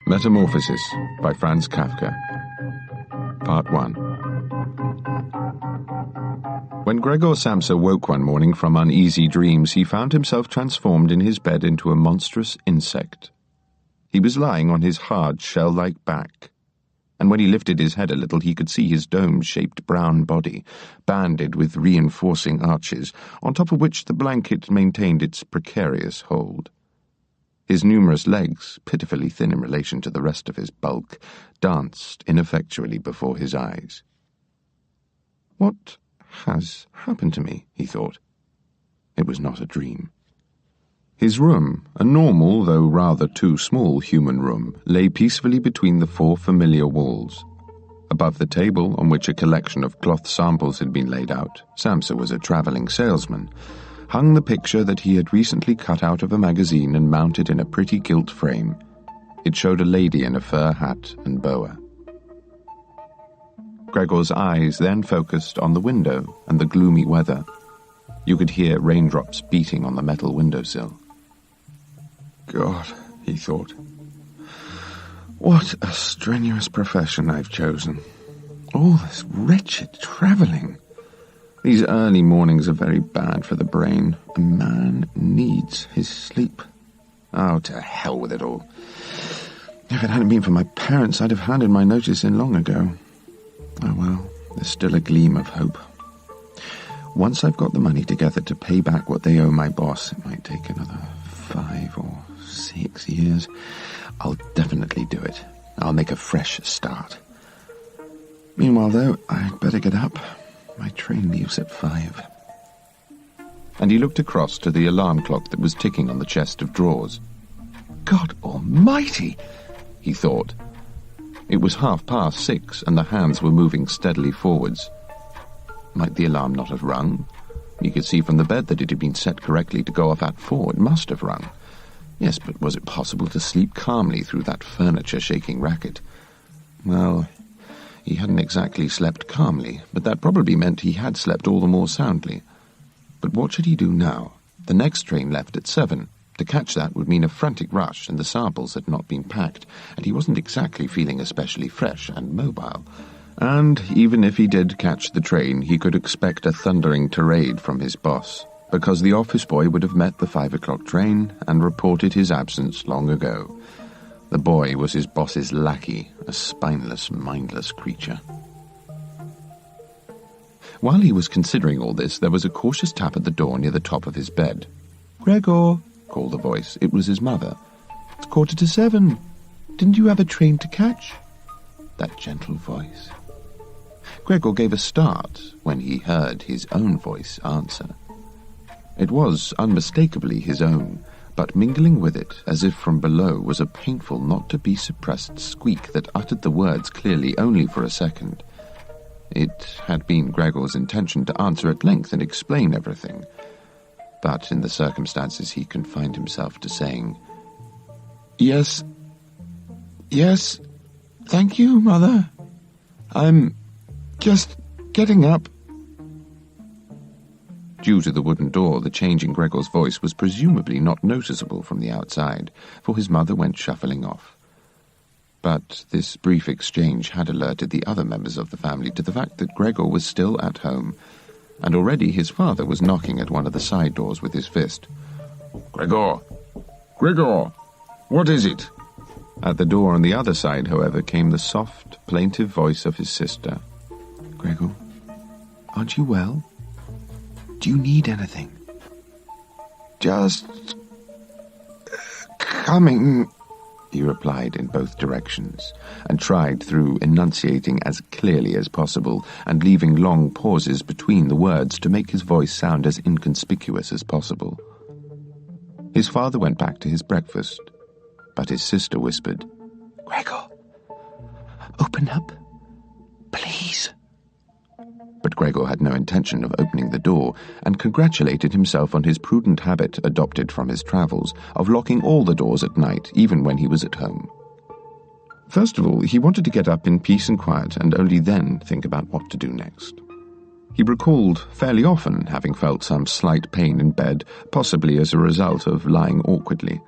Metamorphosis by Franz Kafka. Part 1. When Gregor Samsa woke one morning from uneasy dreams, he found himself transformed in his bed into a monstrous insect. He was lying on his hard, shell-like back, and when he lifted his head a little he could see his dome-shaped brown body, banded with reinforcing arches, on top of which the blanket maintained its precarious hold. His numerous legs, pitifully thin in relation to the rest of his bulk, danced ineffectually before his eyes. What has happened to me, he thought. It was not a dream. His room, a normal, though rather too small human room, lay peacefully between the four familiar walls. Above the table, on which a collection of cloth samples had been laid out, Samsa was a travelling salesman, hung the picture that he had recently cut out of a magazine and mounted in a pretty gilt frame. It showed a lady in a fur hat and boa. Gregor's eyes then focused on the window and the gloomy weather. You could hear raindrops beating on the metal windowsill. God, he thought, what a strenuous profession I've chosen. All this wretched travelling. These early mornings are very bad for the brain. A man needs his sleep. Oh, to hell with it all. If it hadn't been for my parents, I'd have handed my notice in long ago. Oh well, there's still a gleam of hope. Once I've got the money together to pay back what they owe my boss, it might take another 5 or 6 years, I'll definitely do it. I'll make a fresh start. Meanwhile, though, I'd better get up. My train leaves at 5. And he looked across to the alarm clock that was ticking on the chest of drawers. God almighty, he thought. It was 6:30, and the hands were moving steadily forwards. Might the alarm not have rung? He could see from the bed that it had been set correctly to go off at 4. It must have rung. Yes, but was it possible to sleep calmly through that furniture-shaking racket? Well, he hadn't exactly slept calmly, but that probably meant he had slept all the more soundly. But what should he do now? The next train left at 7. To catch that would mean a frantic rush, and the samples had not been packed, and he wasn't exactly feeling especially fresh and mobile. And even if he did catch the train, he could expect a thundering tirade from his boss, because the office boy would have met the 5 o'clock train and reported his absence long ago. The boy was his boss's lackey, a spineless, mindless creature. While he was considering all this, there was a cautious tap at the door near the top of his bed. "Gregor," called the voice. It was his mother. "It's 7:15. Didn't you have a train to catch?" That gentle voice. Gregor gave a start when he heard his own voice answer. It was unmistakably his own, but mingling with it, as if from below, was a painful, not-to-be-suppressed squeak that uttered the words clearly only for a second. It had been Gregor's intention to answer at length and explain everything, but in the circumstances he confined himself to saying, Yes, thank you, Mother. I'm just getting up." Due to the wooden door, the change in Gregor's voice was presumably not noticeable from the outside, for his mother went shuffling off. But this brief exchange had alerted the other members of the family to the fact that Gregor was still at home, and already his father was knocking at one of the side doors with his fist. Gregor, what is it?" At the door on the other side, however, came the soft, plaintive voice of his sister. "Gregor, aren't you well? Do you need anything?" "Just coming," he replied in both directions, and tried through enunciating as clearly as possible and leaving long pauses between the words to make his voice sound as inconspicuous as possible. His father went back to his breakfast, but his sister whispered, "Gregor, open up, please." But Gregor had no intention of opening the door, and congratulated himself on his prudent habit, adopted from his travels, of locking all the doors at night, even when he was at home. First of all, he wanted to get up in peace and quiet, and only then think about what to do next. He recalled fairly often having felt some slight pain in bed, possibly as a result of lying awkwardly.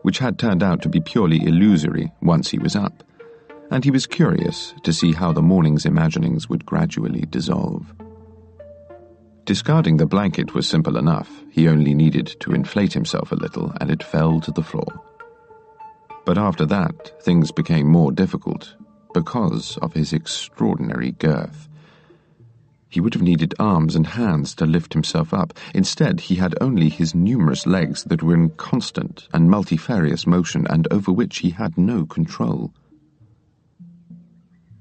which had turned out to be purely illusory once he was up, and he was curious to see how the morning's imaginings would gradually dissolve. Discarding the blanket was simple enough. He only needed to inflate himself a little, and it fell to the floor. But after that, things became more difficult because of his extraordinary girth. He would have needed arms and hands to lift himself up. Instead, he had only his numerous legs that were in constant and multifarious motion and over which he had no control.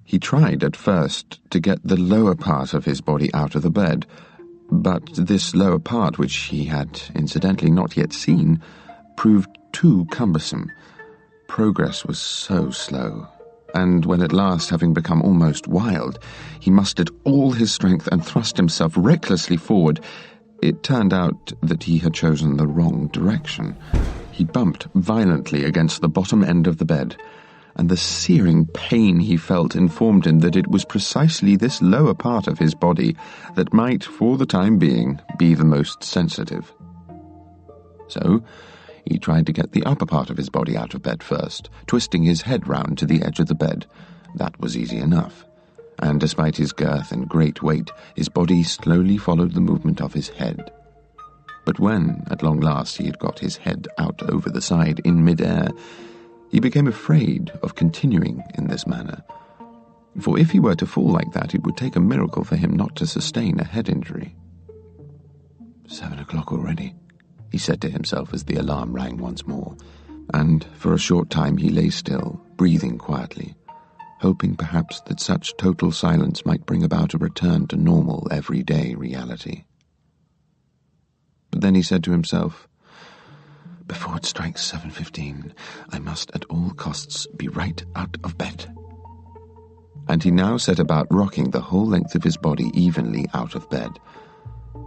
He tried at first to get the lower part of his body out of the bed, but this lower part, which he had incidentally not yet seen, proved too cumbersome. Progress was so slow, and when at last, having become almost wild, he mustered all his strength and thrust himself recklessly forward, it turned out that he had chosen the wrong direction. He bumped violently against the bottom end of the bed, and the searing pain he felt informed him that it was precisely this lower part of his body that might, for the time being, be the most sensitive. So he tried to get the upper part of his body out of bed first, twisting his head round to the edge of the bed. That was easy enough, and despite his girth and great weight, his body slowly followed the movement of his head. But when, at long last, he had got his head out over the side in mid-air, he became afraid of continuing in this manner, for if he were to fall like that, it would take a miracle for him not to sustain a head injury. 7 o'clock already, he said to himself as the alarm rang once more, and for a short time he lay still, breathing quietly, hoping perhaps that such total silence might bring about a return to normal, everyday reality. But then he said to himself, "Before it strikes 7:15, I must at all costs be right out of bed." And he now set about rocking the whole length of his body evenly out of bed.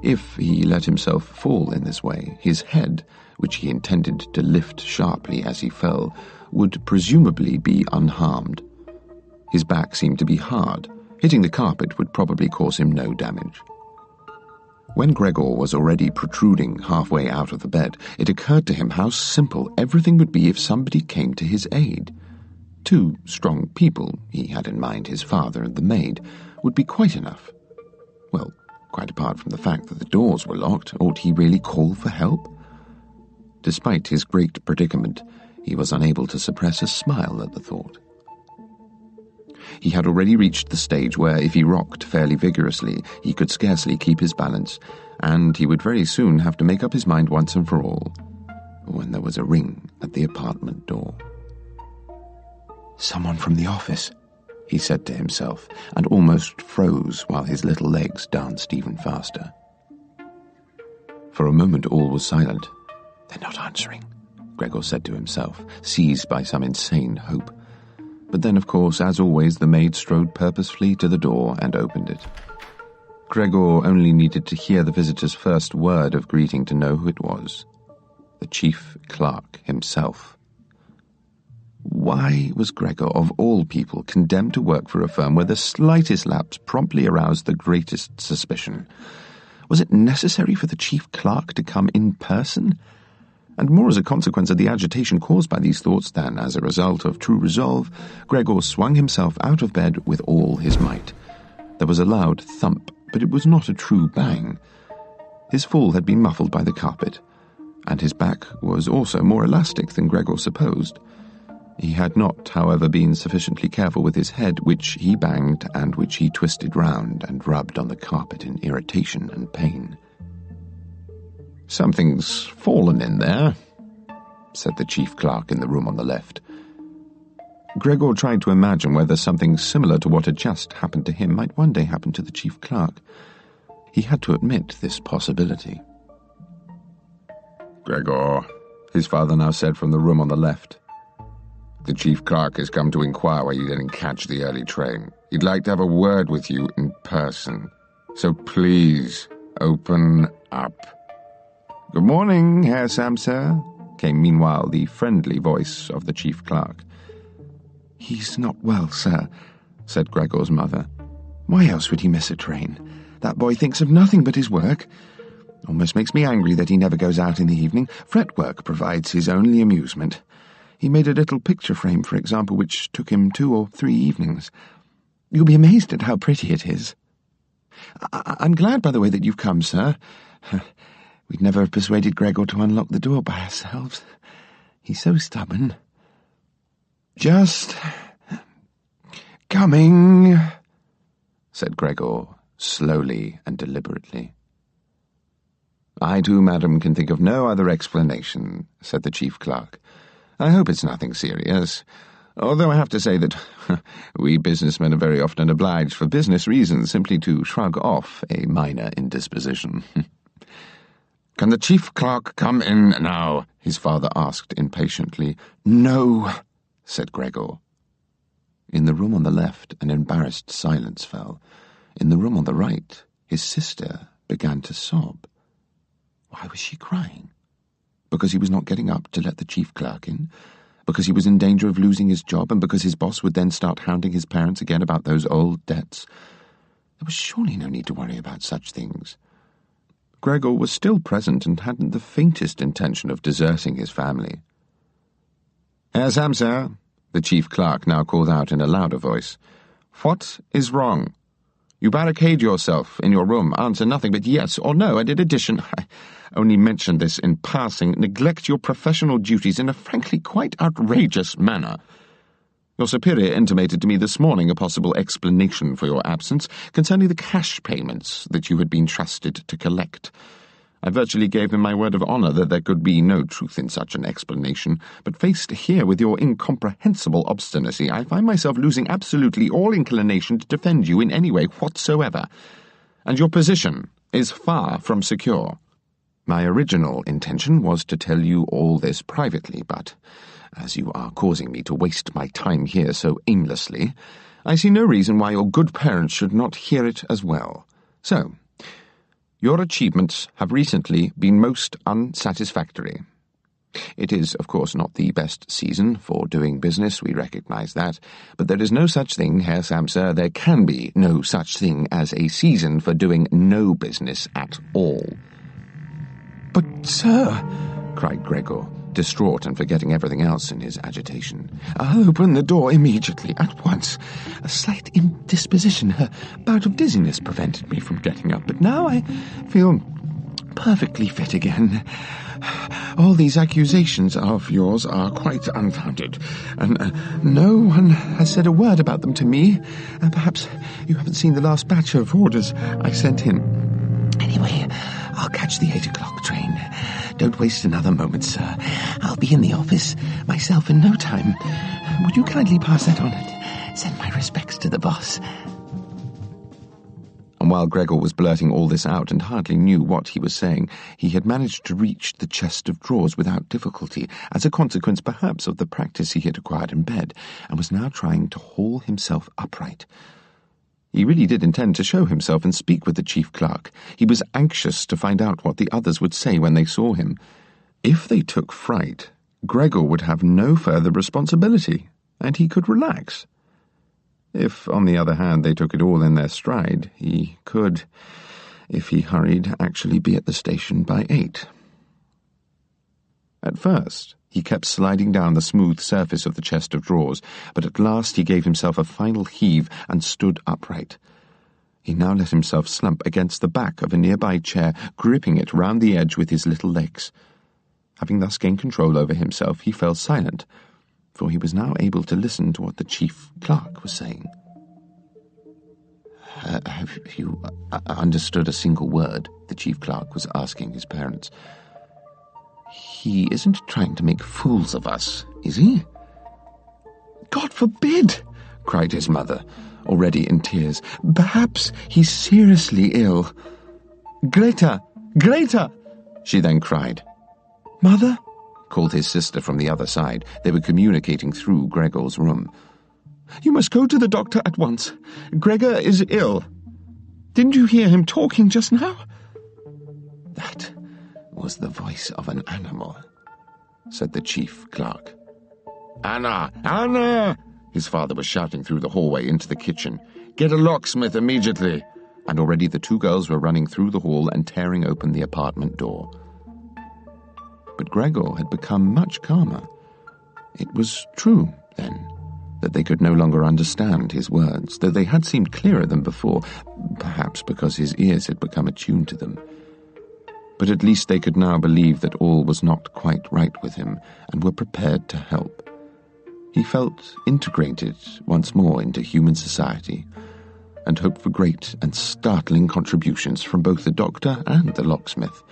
If he let himself fall in this way, his head, which he intended to lift sharply as he fell, would presumably be unharmed. His back seemed to be hard. Hitting the carpet would probably cause him no damage. When Gregor was already protruding halfway out of the bed, it occurred to him how simple everything would be if somebody came to his aid. 2 strong people, he had in mind his father and the maid, would be quite enough. Well, quite apart from the fact that the doors were locked, ought he really call for help? Despite his great predicament, he was unable to suppress a smile at the thought. He had already reached the stage where, if he rocked fairly vigorously, he could scarcely keep his balance, and he would very soon have to make up his mind once and for all, when there was a ring at the apartment door. "Someone from the office," he said to himself, and almost froze while his little legs danced even faster. For a moment all was silent. "They're not answering," Gregor said to himself, seized by some insane hope. But then, of course, as always, the maid strode purposefully to the door and opened it. Gregor only needed to hear the visitor's first word of greeting to know who it was. The chief clerk himself. Why was Gregor, of all people, condemned to work for a firm where the slightest lapse promptly aroused the greatest suspicion? Was it necessary for the chief clerk to come in person? And more as a consequence of the agitation caused by these thoughts than as a result of true resolve, Gregor swung himself out of bed with all his might. There was a loud thump, but it was not a true bang. His fall had been muffled by the carpet, and his back was also more elastic than Gregor supposed. He had not, however, been sufficiently careful with his head, which he banged and which he twisted round and rubbed on the carpet in irritation and pain. "Something's fallen in there," said the chief clerk in the room on the left. Gregor tried to imagine whether something similar to what had just happened to him might one day happen to the chief clerk. He had to admit this possibility. "Gregor," his father now said from the room on the left, "the chief clerk has come to inquire why you didn't catch the early train. He'd like to have a word with you in person. So please, open up." "Good morning, Herr Samsa," came meanwhile the friendly voice of the chief clerk. "He's not well, sir," said Gregor's mother. "Why else would he miss a train? That boy thinks of nothing but his work. Almost makes me angry that he never goes out in the evening. Fret work provides his only amusement. He made a little picture frame, for example, which took him 2 or 3 evenings. You'll be amazed at how pretty it is. I'm glad, by the way, that you've come, sir. We'd never have persuaded Gregor to unlock the door by ourselves. He's so stubborn. Just coming, said Gregor, slowly and deliberately. I too, madam, can think of no other explanation, said the chief clerk. I hope it's nothing serious, although I have to say that we businessmen are very often obliged for business reasons simply to shrug off a minor indisposition. Can the chief clerk come in now? His father asked impatiently. No, said Gregor. In the room on the left, an embarrassed silence fell. In the room on the right, his sister began to sob. Why was she crying? Because he was not getting up to let the chief clerk in? Because he was in danger of losing his job, and because his boss would then start hounding his parents again about those old debts? There was surely no need to worry about such things. Gregor was still present and hadn't the faintest intention of deserting his family. Herr Samsa, the chief clerk now called out in a louder voice. What is wrong? You barricade yourself in your room, answer nothing but yes or no, and in addition, I only mention this in passing, neglect your professional duties in a frankly quite outrageous manner. Your superior intimated to me this morning a possible explanation for your absence concerning the cash payments that you had been trusted to collect. I virtually gave him my word of honour that there could be no truth in such an explanation, but faced here with your incomprehensible obstinacy, I find myself losing absolutely all inclination to defend you in any way whatsoever, and your position is far from secure. My original intention was to tell you all this privately, but as you are causing me to waste my time here so aimlessly, I see no reason why your good parents should not hear it as well. So, your achievements have recently been most unsatisfactory. It is, of course, not the best season for doing business, we recognize that, but there is no such thing, Herr Samsa, there can be no such thing as a season for doing no business at all. But, sir, cried Gregor, distraught and forgetting everything else in his agitation. I'll open the door immediately, at once. A slight indisposition, a bout of dizziness prevented me from getting up, but now I feel perfectly fit again. All these accusations of yours are quite unfounded, and no one has said a word about them to me. Perhaps you haven't seen the last batch of orders I sent in. Anyway, I'll catch the 8 o'clock train. Don't waste another moment, sir. I'll be in the office myself in no time. Would you kindly pass that on and send my respects to the boss? And while Gregor was blurting all this out and hardly knew what he was saying, he had managed to reach the chest of drawers without difficulty, as a consequence perhaps of the practice he had acquired in bed, and was now trying to haul himself upright. He really did intend to show himself and speak with the chief clerk. He was anxious to find out what the others would say when they saw him. If they took fright, Gregor would have no further responsibility, and he could relax. If, on the other hand, they took it all in their stride, he could, if he hurried, actually be at the station by 8. At first, he kept sliding down the smooth surface of the chest of drawers, but at last he gave himself a final heave and stood upright. He now let himself slump against the back of a nearby chair, gripping it round the edge with his little legs. Having thus gained control over himself, he fell silent, for he was now able to listen to what the chief clerk was saying. Have you understood a single word? The chief clerk was asking his parents. He isn't trying to make fools of us, is he? God forbid, cried his mother, already in tears. Perhaps he's seriously ill. Greta! Greta! She then cried. Mother? Called his sister from the other side. They were communicating through Gregor's room. You must go to the doctor at once. Gregor is ill. Didn't you hear him talking just now? That was the voice of an animal, said the chief clerk. Anna! Anna! His father was shouting through the hallway into the kitchen. Get a locksmith immediately! And already the 2 girls were running through the hall and tearing open the apartment door. But Gregor had become much calmer. It was true, then, that they could no longer understand his words, though they had seemed clearer than before, perhaps because his ears had become attuned to them. But at least they could now believe that all was not quite right with him, and were prepared to help. He felt integrated once more into human society, and hoped for great and startling contributions from both the doctor and the locksmith,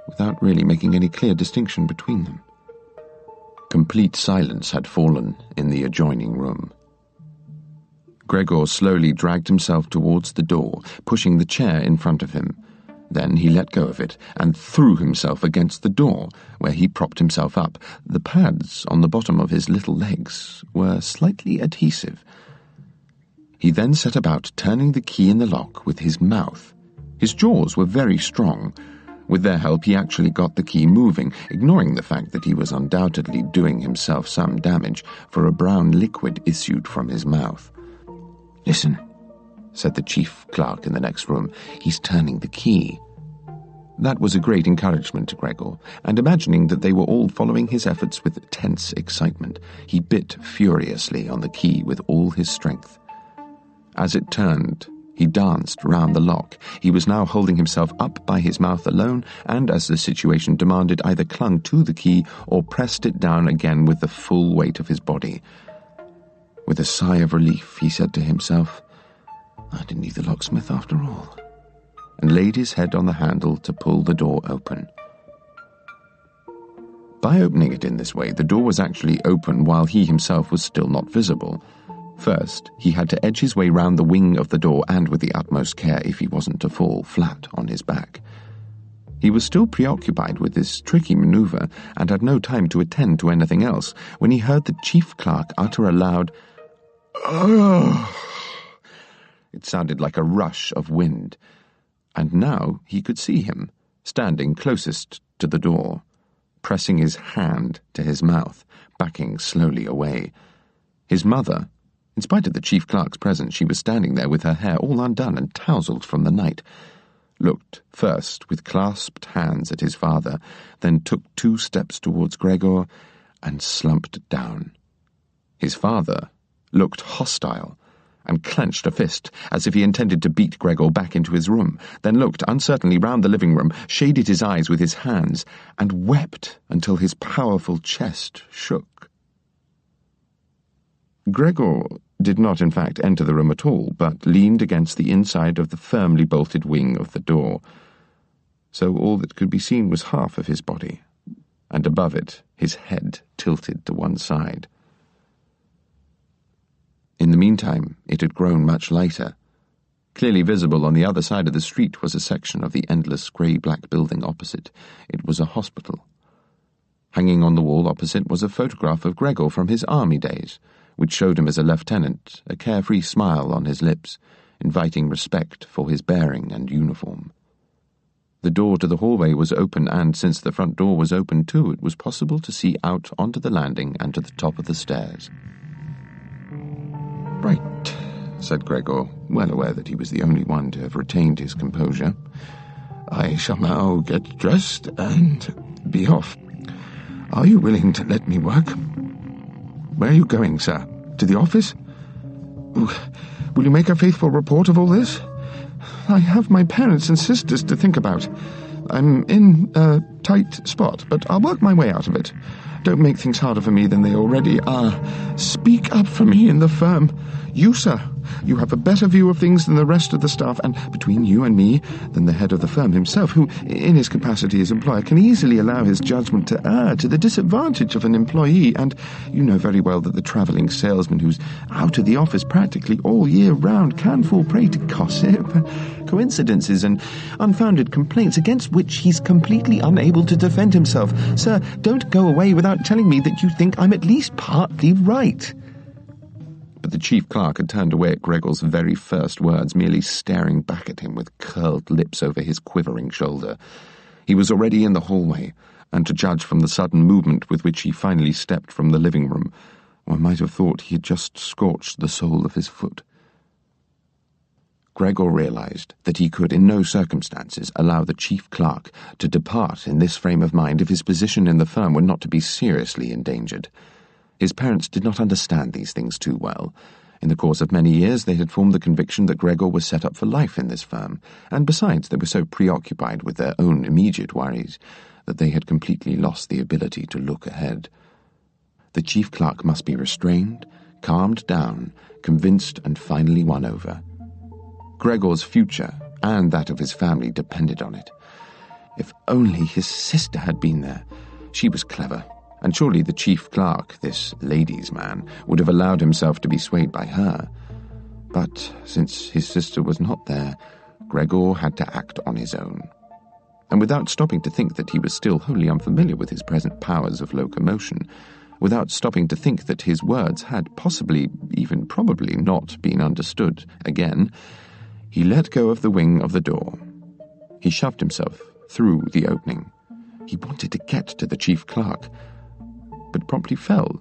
without really making any clear distinction between them. Complete silence had fallen in the adjoining room. Gregor slowly dragged himself towards the door, pushing the chair in front of him. Then he let go of it and threw himself against the door, where he propped himself up. The pads on the bottom of his little legs were slightly adhesive. He then set about turning the key in the lock with his mouth. His jaws were very strong. With their help, he actually got the key moving, ignoring the fact that he was undoubtedly doing himself some damage, for a brown liquid issued from his mouth. "Listen," said the chief clerk in the next room. "He's turning the key." That was a great encouragement to Gregor, and imagining that they were all following his efforts with tense excitement, he bit furiously on the key with all his strength. As it turned, he danced round the lock. He was now holding himself up by his mouth alone, and as the situation demanded, either clung to the key or pressed it down again with the full weight of his body. With a sigh of relief, he said to himself, "I didn't need the locksmith after all," and laid his head on the handle to pull the door open. By opening it in this way, the door was actually open while he himself was still not visible. First, he had to edge his way round the wing of the door, and with the utmost care if he wasn't to fall flat on his back. He was still preoccupied with this tricky manoeuvre, and had no time to attend to anything else, when he heard the chief clerk utter a loud, "Ugh!" It sounded like a rush of wind, and now he could see him, standing closest to the door, pressing his hand to his mouth, backing slowly away. His mother, in spite of the chief clerk's presence, she was standing there with her hair all undone and tousled from the night, looked first with clasped hands at his father, then took 2 steps towards Gregor and slumped down. His father looked hostile and clenched a fist as if he intended to beat Gregor back into his room, then looked uncertainly round the living room, shaded his eyes with his hands, and wept until his powerful chest shook. Gregor did not in fact enter the room at all, but leaned against the inside of the firmly bolted wing of the door, so all that could be seen was half of his body, and above it his head tilted to one side. In the meantime, it had grown much lighter. Clearly visible on the other side of the street was a section of the endless grey-black building opposite. It was a hospital. Hanging on the wall opposite was a photograph of Gregor from his army days, which showed him as a lieutenant, a carefree smile on his lips, inviting respect for his bearing and uniform. The door to the hallway was open, and since the front door was open too, it was possible to see out onto the landing and to the top of the stairs. "Right," said Gregor, well aware that he was the only one to have retained his composure. "I shall now get dressed and be off. Are you willing to let me work? Where are you going, sir? To the office? Will you make a faithful report of all this? I have my parents and sisters to think about. I'm in a tight spot, but I'll work my way out of it. Don't make things harder for me than they already are. Speak up for me in the firm. You, sir, you have a better view of things than the rest of the staff, and between you and me, than the head of the firm himself, who, in his capacity as employer, can easily allow his judgment to err to the disadvantage of an employee, and you know very well that the travelling salesman who's out of the office practically all year round can fall prey to gossip, coincidences, and unfounded complaints against which he's completely unable to defend himself. Sir, don't go away without telling me that you think I'm at least partly right." But the chief clerk had turned away at Gregor's very first words, merely staring back at him with curled lips over his quivering shoulder. He was already in the hallway, and to judge from the sudden movement with which he finally stepped from the living room, one might have thought he had just scorched the sole of his foot. Gregor realized that he could in no circumstances allow the chief clerk to depart in this frame of mind if his position in the firm were not to be seriously endangered. His parents did not understand these things too well. In the course of many years they had formed the conviction that Gregor was set up for life in this firm, and besides they were so preoccupied with their own immediate worries that they had completely lost the ability to look ahead. The chief clerk must be restrained, calmed down, convinced and finally won over. Gregor's future and that of his family depended on it. If only his sister had been there. She was clever, and surely the chief clerk, this ladies' man, would have allowed himself to be swayed by her. But since his sister was not there, Gregor had to act on his own. And without stopping to think that he was still wholly unfamiliar with his present powers of locomotion, without stopping to think that his words had possibly, even probably, not been understood again, he let go of the wing of the door. He shoved himself through the opening. He wanted to get to the chief clerk, but promptly fell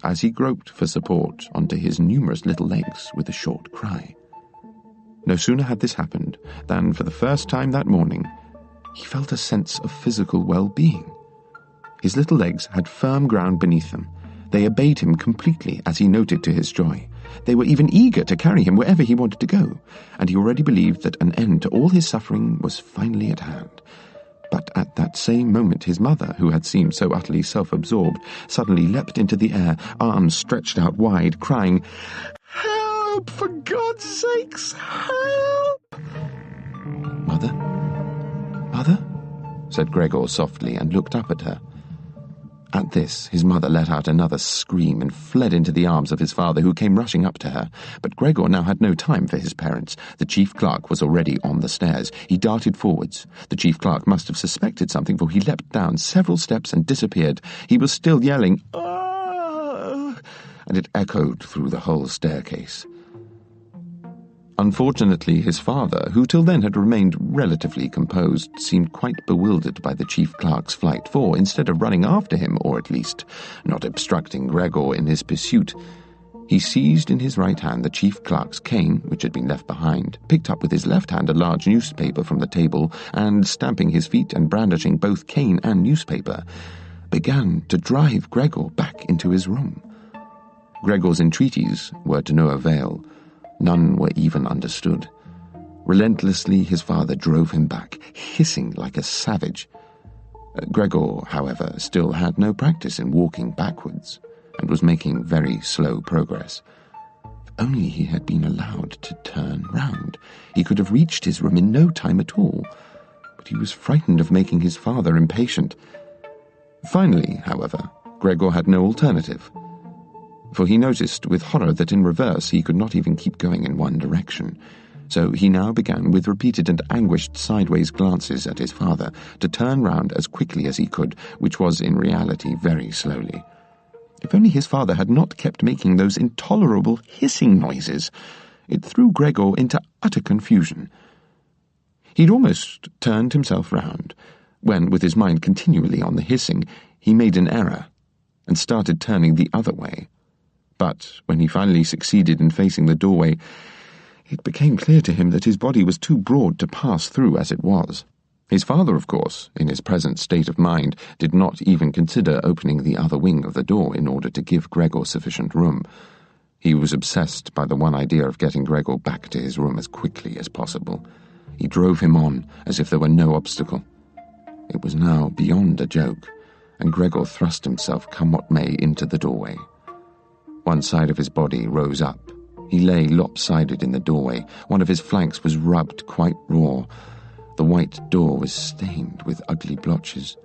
as he groped for support onto his numerous little legs with a short cry. No sooner had this happened than, for the first time that morning, he felt a sense of physical well-being. His little legs had firm ground beneath them. They obeyed him completely, as he noted to his joy. They were even eager to carry him wherever he wanted to go, and he already believed that an end to all his suffering was finally at hand. But at that same moment his mother, who had seemed so utterly self-absorbed, suddenly leapt into the air, arms stretched out wide, crying, "Help! For God's sakes, help!" "Mother? Mother?" said Gregor softly, and looked up at her. At this, his mother let out another scream and fled into the arms of his father, who came rushing up to her. But Gregor now had no time for his parents. The chief clerk was already on the stairs. He darted forwards. The chief clerk must have suspected something, for he leapt down several steps and disappeared. He was still yelling, "Ah!" and it echoed through the whole staircase. Unfortunately, his father, who till then had remained relatively composed, seemed quite bewildered by the chief clerk's flight, for instead of running after him, or at least not obstructing Gregor in his pursuit, he seized in his right hand the chief clerk's cane, which had been left behind, picked up with his left hand a large newspaper from the table, and, stamping his feet and brandishing both cane and newspaper, began to drive Gregor back into his room. Gregor's entreaties were to no avail. None were even understood. Relentlessly his father drove him back, hissing like a savage. Gregor, however, still had no practice in walking backwards, and was making very slow progress. If only he had been allowed to turn round, he could have reached his room in no time at all. But he was frightened of making his father impatient. Finally, however, Gregor had no alternative, for he noticed with horror that in reverse he could not even keep going in one direction. So he now began, with repeated and anguished sideways glances at his father, to turn round as quickly as he could, which was in reality very slowly. If only his father had not kept making those intolerable hissing noises! It threw Gregor into utter confusion. He'd almost turned himself round, when, with his mind continually on the hissing, he made an error, and started turning the other way. But when he finally succeeded in facing the doorway, it became clear to him that his body was too broad to pass through as it was. His father, of course, in his present state of mind, did not even consider opening the other wing of the door in order to give Gregor sufficient room. He was obsessed by the one idea of getting Gregor back to his room as quickly as possible. He drove him on as if there were no obstacle. It was now beyond a joke, and Gregor thrust himself, come what may, into the doorway. One side of his body rose up. He lay lopsided in the doorway. One of his flanks was rubbed quite raw. The white door was stained with ugly blotches.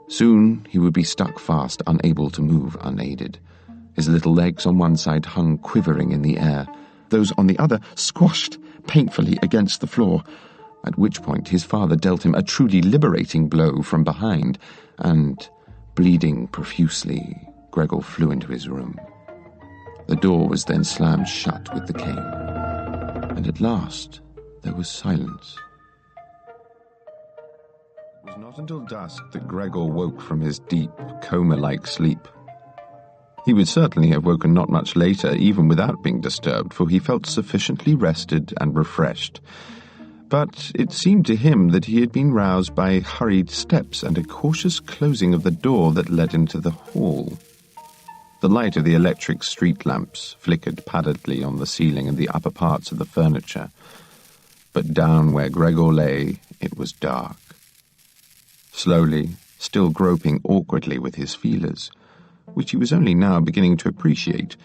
Soon he would be stuck fast, unable to move unaided. His little legs on one side hung quivering in the air, those on the other squashed painfully against the floor, at which point his father dealt him a truly liberating blow from behind, and, bleeding profusely, Gregor flew into his room. The door was then slammed shut with the cane, and at last there was silence. It was not until dusk that Gregor woke from his deep, coma-like sleep. He would certainly have woken not much later, even without being disturbed, for he felt sufficiently rested and refreshed. But it seemed to him that he had been roused by hurried steps and a cautious closing of the door that led into the hall. The light of the electric street lamps flickered pallidly on the ceiling and the upper parts of the furniture, but down where Gregor lay, it was dark. Slowly, still groping awkwardly with his feelers, which he was only now beginning to appreciate,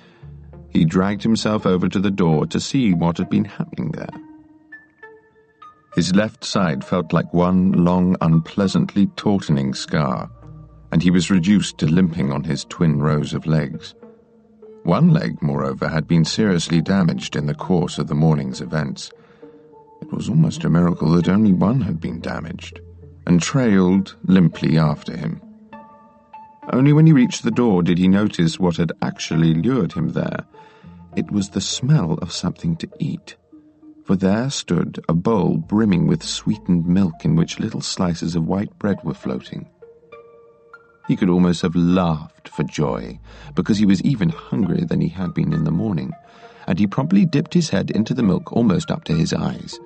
he dragged himself over to the door to see what had been happening there. His left side felt like one long, unpleasantly tautening scar, and he was reduced to limping on his twin rows of legs. One leg, moreover, had been seriously damaged in the course of the morning's events. It was almost a miracle that only one had been damaged, and trailed limply after him. Only when he reached the door did he notice what had actually lured him there. It was the smell of something to eat, for there stood a bowl brimming with sweetened milk in which little slices of white bread were floating. He could almost have laughed for joy, because he was even hungrier than he had been in the morning, and he promptly dipped his head into the milk almost up to his eyes.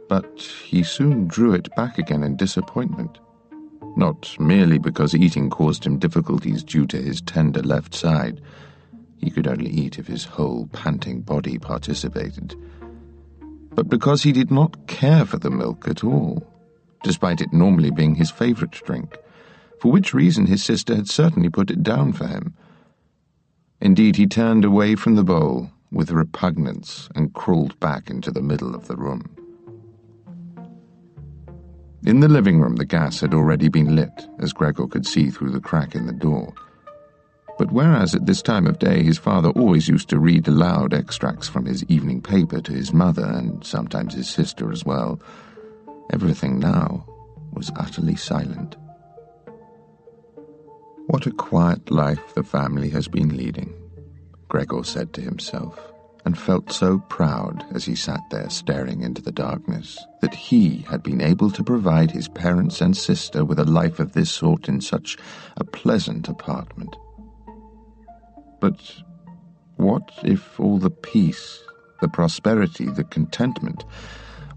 But he soon drew it back again in disappointment, not merely because eating caused him difficulties due to his tender left side. He could only eat if his whole panting body participated, but because he did not care for the milk at all, despite it normally being his favourite drink, for which reason his sister had certainly put it down for him. Indeed, he turned away from the bowl with repugnance and crawled back into the middle of the room. In the living room, the gas had already been lit, as Gregor could see through the crack in the door. But whereas at this time of day his father always used to read aloud extracts from his evening paper to his mother and sometimes his sister as well, everything now was utterly silent. What a quiet life the family has been leading, Gregor said to himself, and felt so proud as he sat there staring into the darkness that he had been able to provide his parents and sister with a life of this sort in such a pleasant apartment. But what if all the peace, the prosperity, the contentment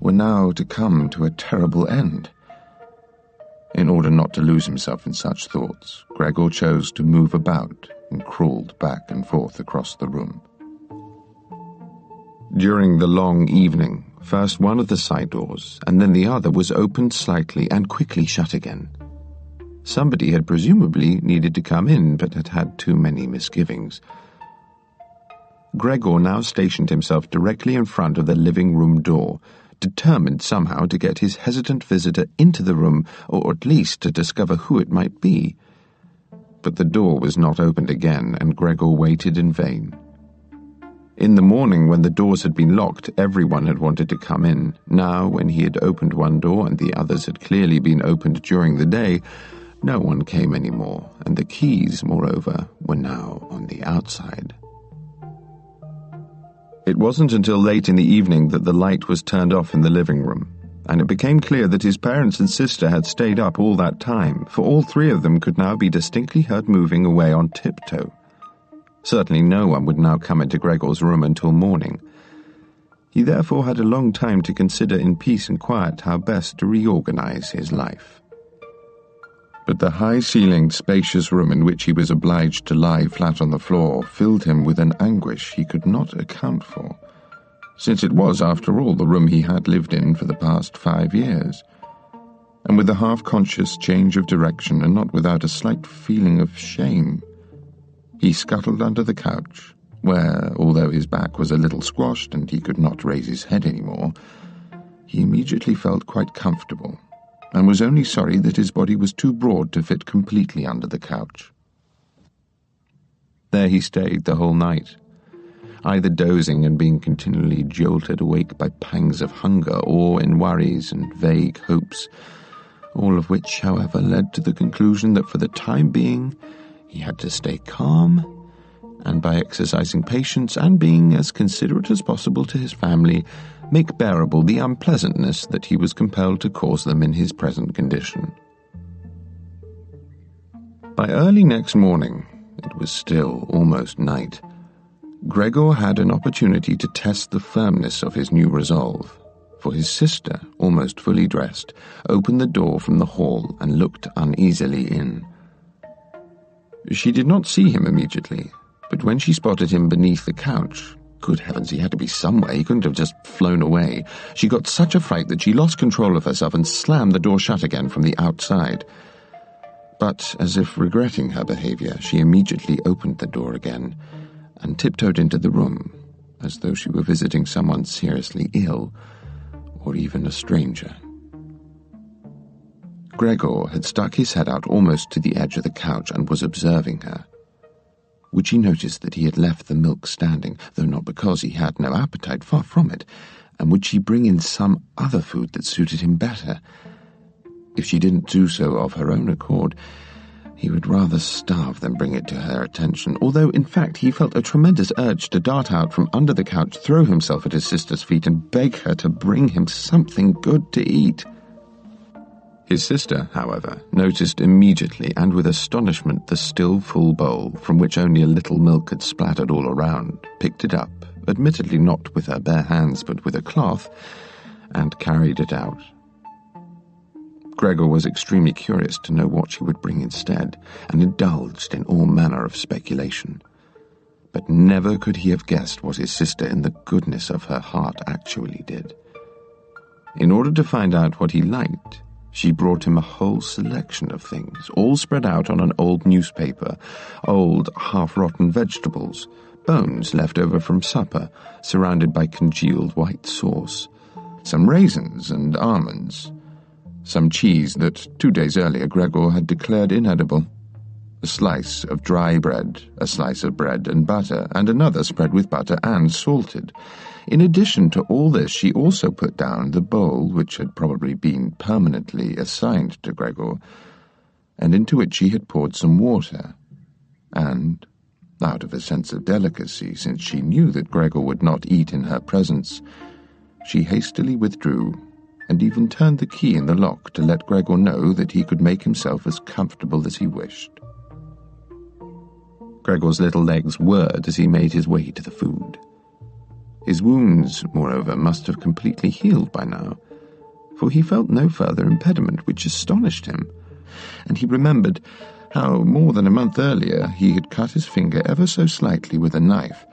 were now to come to a terrible end? In order not to lose himself in such thoughts, Gregor chose to move about and crawled back and forth across the room. During the long evening, first one of the side doors and then the other was opened slightly and quickly shut again. Somebody had presumably needed to come in, but had had too many misgivings. Gregor now stationed himself directly in front of the living room door, determined somehow to get his hesitant visitor into the room, or at least to discover who it might be. But the door was not opened again, and Gregor waited in vain. In the morning, when the doors had been locked, everyone had wanted to come in. Now, when he had opened one door and the others had clearly been opened during the day, no one came any more, and the keys, moreover, were now on the outside. It wasn't until late in the evening that the light was turned off in the living room, and it became clear that his parents and sister had stayed up all that time, for all three of them could now be distinctly heard moving away on tiptoe. Certainly no one would now come into Gregor's room until morning. He therefore had a long time to consider in peace and quiet how best to reorganize his life. But the high-ceilinged, spacious room in which he was obliged to lie flat on the floor filled him with an anguish he could not account for, since it was, after all, the room he had lived in for the past 5 years. And with a half-conscious change of direction, and not without a slight feeling of shame, he scuttled under the couch, where, although his back was a little squashed and he could not raise his head any more, he immediately felt quite comfortable, and was only sorry that his body was too broad to fit completely under the couch. There he stayed the whole night, either dozing and being continually jolted awake by pangs of hunger or in worries and vague hopes, all of which, however, led to the conclusion that for the time being he had to stay calm, and by exercising patience and being as considerate as possible to his family, make bearable the unpleasantness that he was compelled to cause them in his present condition. By early next morning, it was still almost night, Gregor had an opportunity to test the firmness of his new resolve, for his sister, almost fully dressed, opened the door from the hall and looked uneasily in. She did not see him immediately, but when she spotted him beneath the couch, good heavens, he had to be somewhere, he couldn't have just flown away, she got such a fright that she lost control of herself and slammed the door shut again from the outside. But, as if regretting her behaviour, she immediately opened the door again and tiptoed into the room, as though she were visiting someone seriously ill, or even a stranger. Gregor had stuck his head out almost to the edge of the couch and was observing her. Would she notice that he had left the milk standing, though not because he had no appetite, far from it, and would she bring in some other food that suited him better? If she didn't do so of her own accord, he would rather starve than bring it to her attention, although, in fact, he felt a tremendous urge to dart out from under the couch, throw himself at his sister's feet, and beg her to bring him something good to eat. His sister, however, noticed immediately and with astonishment the still full bowl, from which only a little milk had splattered all around, picked it up, admittedly not with her bare hands but with a cloth, and carried it out. Gregor was extremely curious to know what she would bring instead, and indulged in all manner of speculation. But never could he have guessed what his sister in the goodness of her heart actually did. In order to find out what he liked, she brought him a whole selection of things, all spread out on an old newspaper, old half-rotten vegetables, bones left over from supper, surrounded by congealed white sauce, some raisins and almonds, some cheese that 2 days earlier Gregor had declared inedible, a slice of dry bread, a slice of bread and butter, and another spread with butter and salted. In addition to all this, she also put down the bowl, which had probably been permanently assigned to Gregor, and into which she had poured some water, and, out of a sense of delicacy, since she knew that Gregor would not eat in her presence, she hastily withdrew and even turned the key in the lock to let Gregor know that he could make himself as comfortable as he wished. Gregor's little legs whirred as he made his way to the food. His wounds, moreover, must have completely healed by now, for he felt no further impediment, which astonished him, and he remembered how more than a month earlier he had cut his finger ever so slightly with a knife,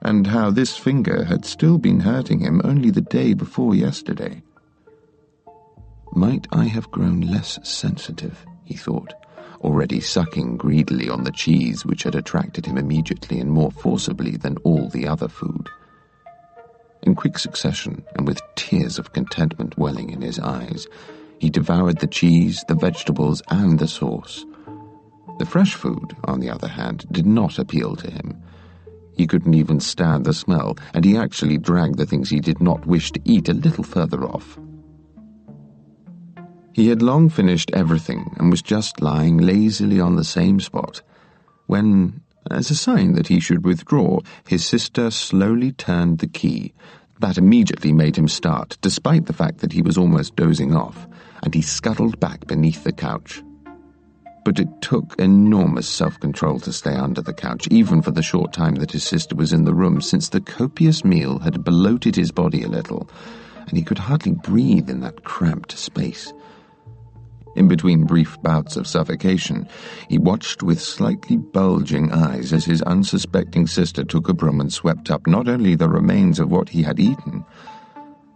and how this finger had still been hurting him only the day before yesterday. Might I have grown less sensitive, he thought, already sucking greedily on the cheese which had attracted him immediately and more forcibly than all the other food. In quick succession, and with tears of contentment welling in his eyes, he devoured the cheese, the vegetables, and the sauce. The fresh food, on the other hand, did not appeal to him. He couldn't even stand the smell, and he actually dragged the things he did not wish to eat a little further off. He had long finished everything and was just lying lazily on the same spot, when, as a sign that he should withdraw, his sister slowly turned the key. That immediately made him start, despite the fact that he was almost dozing off, and he scuttled back beneath the couch. But it took enormous self-control to stay under the couch, even for the short time that his sister was in the room, since the copious meal had bloated his body a little, and he could hardly breathe in that cramped space. In between brief bouts of suffocation, he watched with slightly bulging eyes as his unsuspecting sister took a broom and swept up not only the remains of what he had eaten,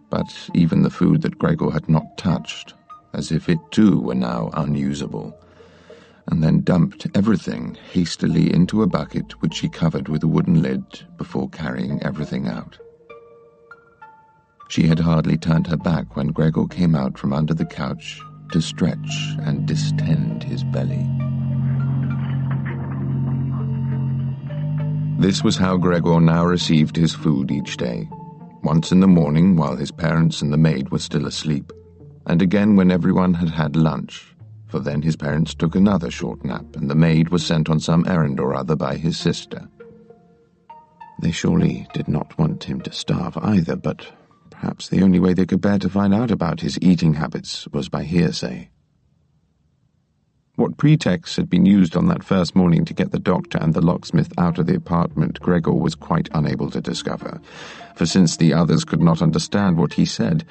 but even the food that Gregor had not touched, as if it too were now unusable, and then dumped everything hastily into a bucket which she covered with a wooden lid before carrying everything out. She had hardly turned her back when Gregor came out from under the couch to stretch and distend his belly. This was how Gregor now received his food each day, once in the morning while his parents and the maid were still asleep, and again when everyone had had lunch, for then his parents took another short nap and the maid was sent on some errand or other by his sister. They surely did not want him to starve either, but perhaps the only way they could bear to find out about his eating habits was by hearsay. What pretext had been used on that first morning to get the doctor and the locksmith out of the apartment, Gregor was quite unable to discover, for since the others could not understand what he said,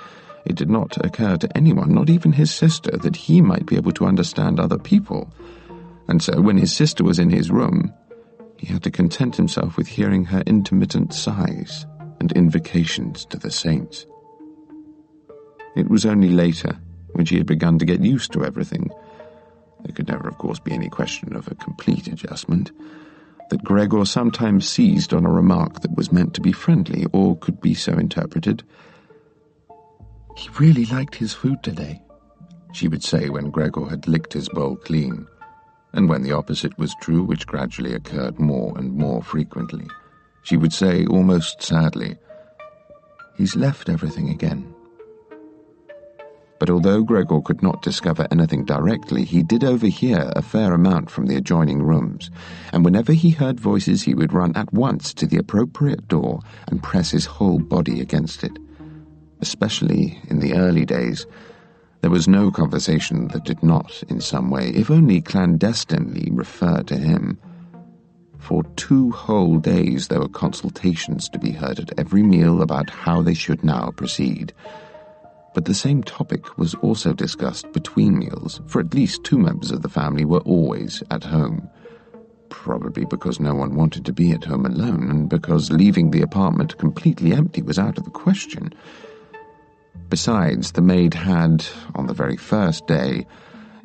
it did not occur to anyone, not even his sister, that he might be able to understand other people, and so when his sister was in his room, he had to content himself with hearing her intermittent sighs and invocations to the saints. It was only later, when she had begun to get used to everything — there could never, of course, be any question of a complete adjustment — that Gregor sometimes seized on a remark that was meant to be friendly, or could be so interpreted. "He really liked his food today," she would say when Gregor had licked his bowl clean, and when the opposite was true, which gradually occurred more and more frequently, she would say, almost sadly, "He's left everything again." But although Gregor could not discover anything directly, he did overhear a fair amount from the adjoining rooms, and whenever he heard voices he would run at once to the appropriate door and press his whole body against it. Especially in the early days, there was no conversation that did not, in some way, if only clandestinely, refer to him. For 2 whole days there were consultations to be heard at every meal about how they should now proceed. But the same topic was also discussed between meals, for at least 2 members of the family were always at home. Probably because no one wanted to be at home alone, and because leaving the apartment completely empty was out of the question. Besides, the maid had, on the very first day,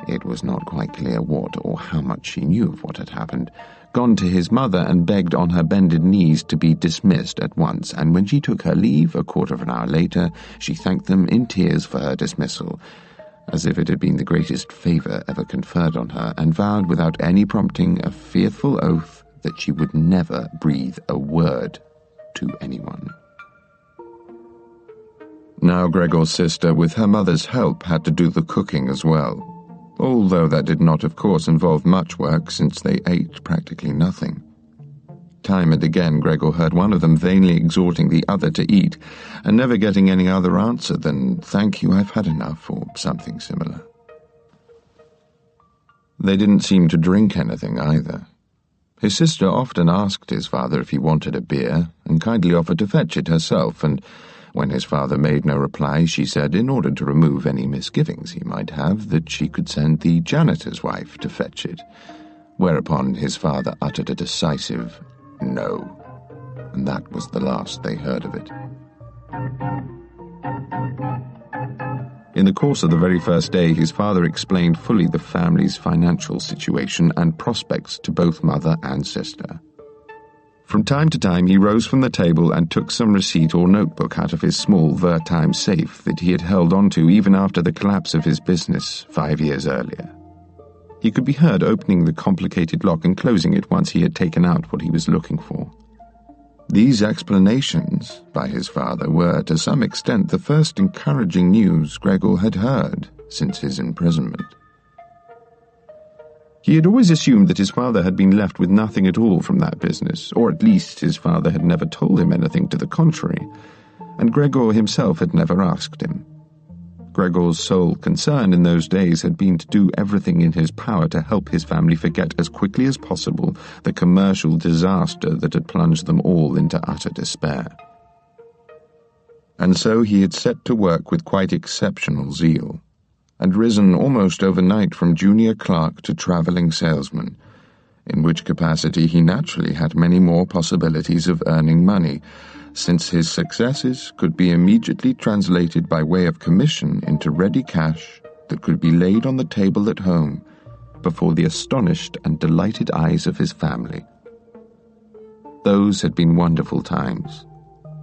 it was not quite clear what or how much she knew of what had happened, gone to his mother and begged on her bended knees to be dismissed at once, and when she took her leave, a quarter of an hour later, she thanked them in tears for her dismissal, as if it had been the greatest favour ever conferred on her, and vowed without any prompting a fearful oath that she would never breathe a word to anyone. Now Gregor's sister, with her mother's help, had to do the cooking as well, although that did not, of course, involve much work, since they ate practically nothing. Time and again Gregor heard one of them vainly exhorting the other to eat, and never getting any other answer than, "Thank you, I've had enough," or something similar. They didn't seem to drink anything either. His sister often asked his father if he wanted a beer, and kindly offered to fetch it herself, and when his father made no reply, she said, in order to remove any misgivings he might have, that she could send the janitor's wife to fetch it, whereupon his father uttered a decisive no, and that was the last they heard of it. In the course of the very first day, his father explained fully the family's financial situation and prospects to both mother and sister. From time to time he rose from the table and took some receipt or notebook out of his small Wertheim safe that he had held onto even after the collapse of his business 5 years earlier. He could be heard opening the complicated lock and closing it once he had taken out what he was looking for. These explanations by his father were, to some extent, the first encouraging news Gregor had heard since his imprisonment. He had always assumed that his father had been left with nothing at all from that business, or at least his father had never told him anything to the contrary, and Gregor himself had never asked him. Gregor's sole concern in those days had been to do everything in his power to help his family forget as quickly as possible the commercial disaster that had plunged them all into utter despair. And so he had set to work with quite exceptional zeal, and risen almost overnight from junior clerk to travelling salesman, in which capacity he naturally had many more possibilities of earning money, since his successes could be immediately translated by way of commission into ready cash that could be laid on the table at home before the astonished and delighted eyes of his family. Those had been wonderful times,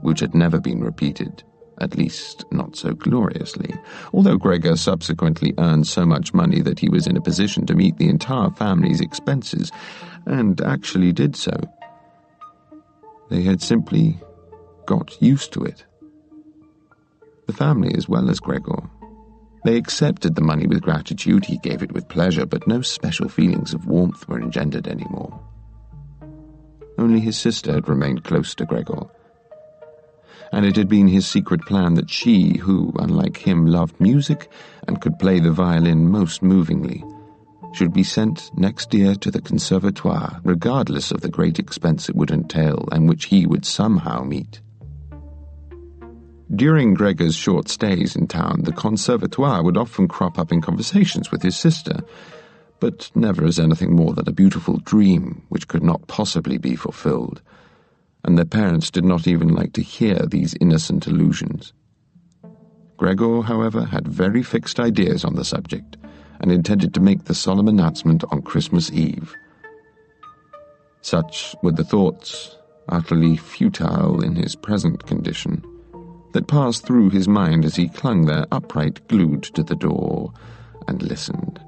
which had never been repeated, at least not so gloriously, although Gregor subsequently earned so much money that he was in a position to meet the entire family's expenses, and actually did so. They had simply got used to it. The family as well as Gregor. They accepted the money with gratitude, he gave it with pleasure, but no special feelings of warmth were engendered anymore. Only his sister had remained close to Gregor, and it had been his secret plan that she, who, unlike him, loved music and could play the violin most movingly, should be sent next year to the conservatoire, regardless of the great expense it would entail, and which he would somehow meet. During Gregor's short stays in town, the conservatoire would often crop up in conversations with his sister, but never as anything more than a beautiful dream which could not possibly be fulfilled, and their parents did not even like to hear these innocent allusions. Gregor, however, had very fixed ideas on the subject, and intended to make the solemn announcement on Christmas Eve. Such were the thoughts, utterly futile in his present condition, that passed through his mind as he clung there upright, glued to the door, and listened.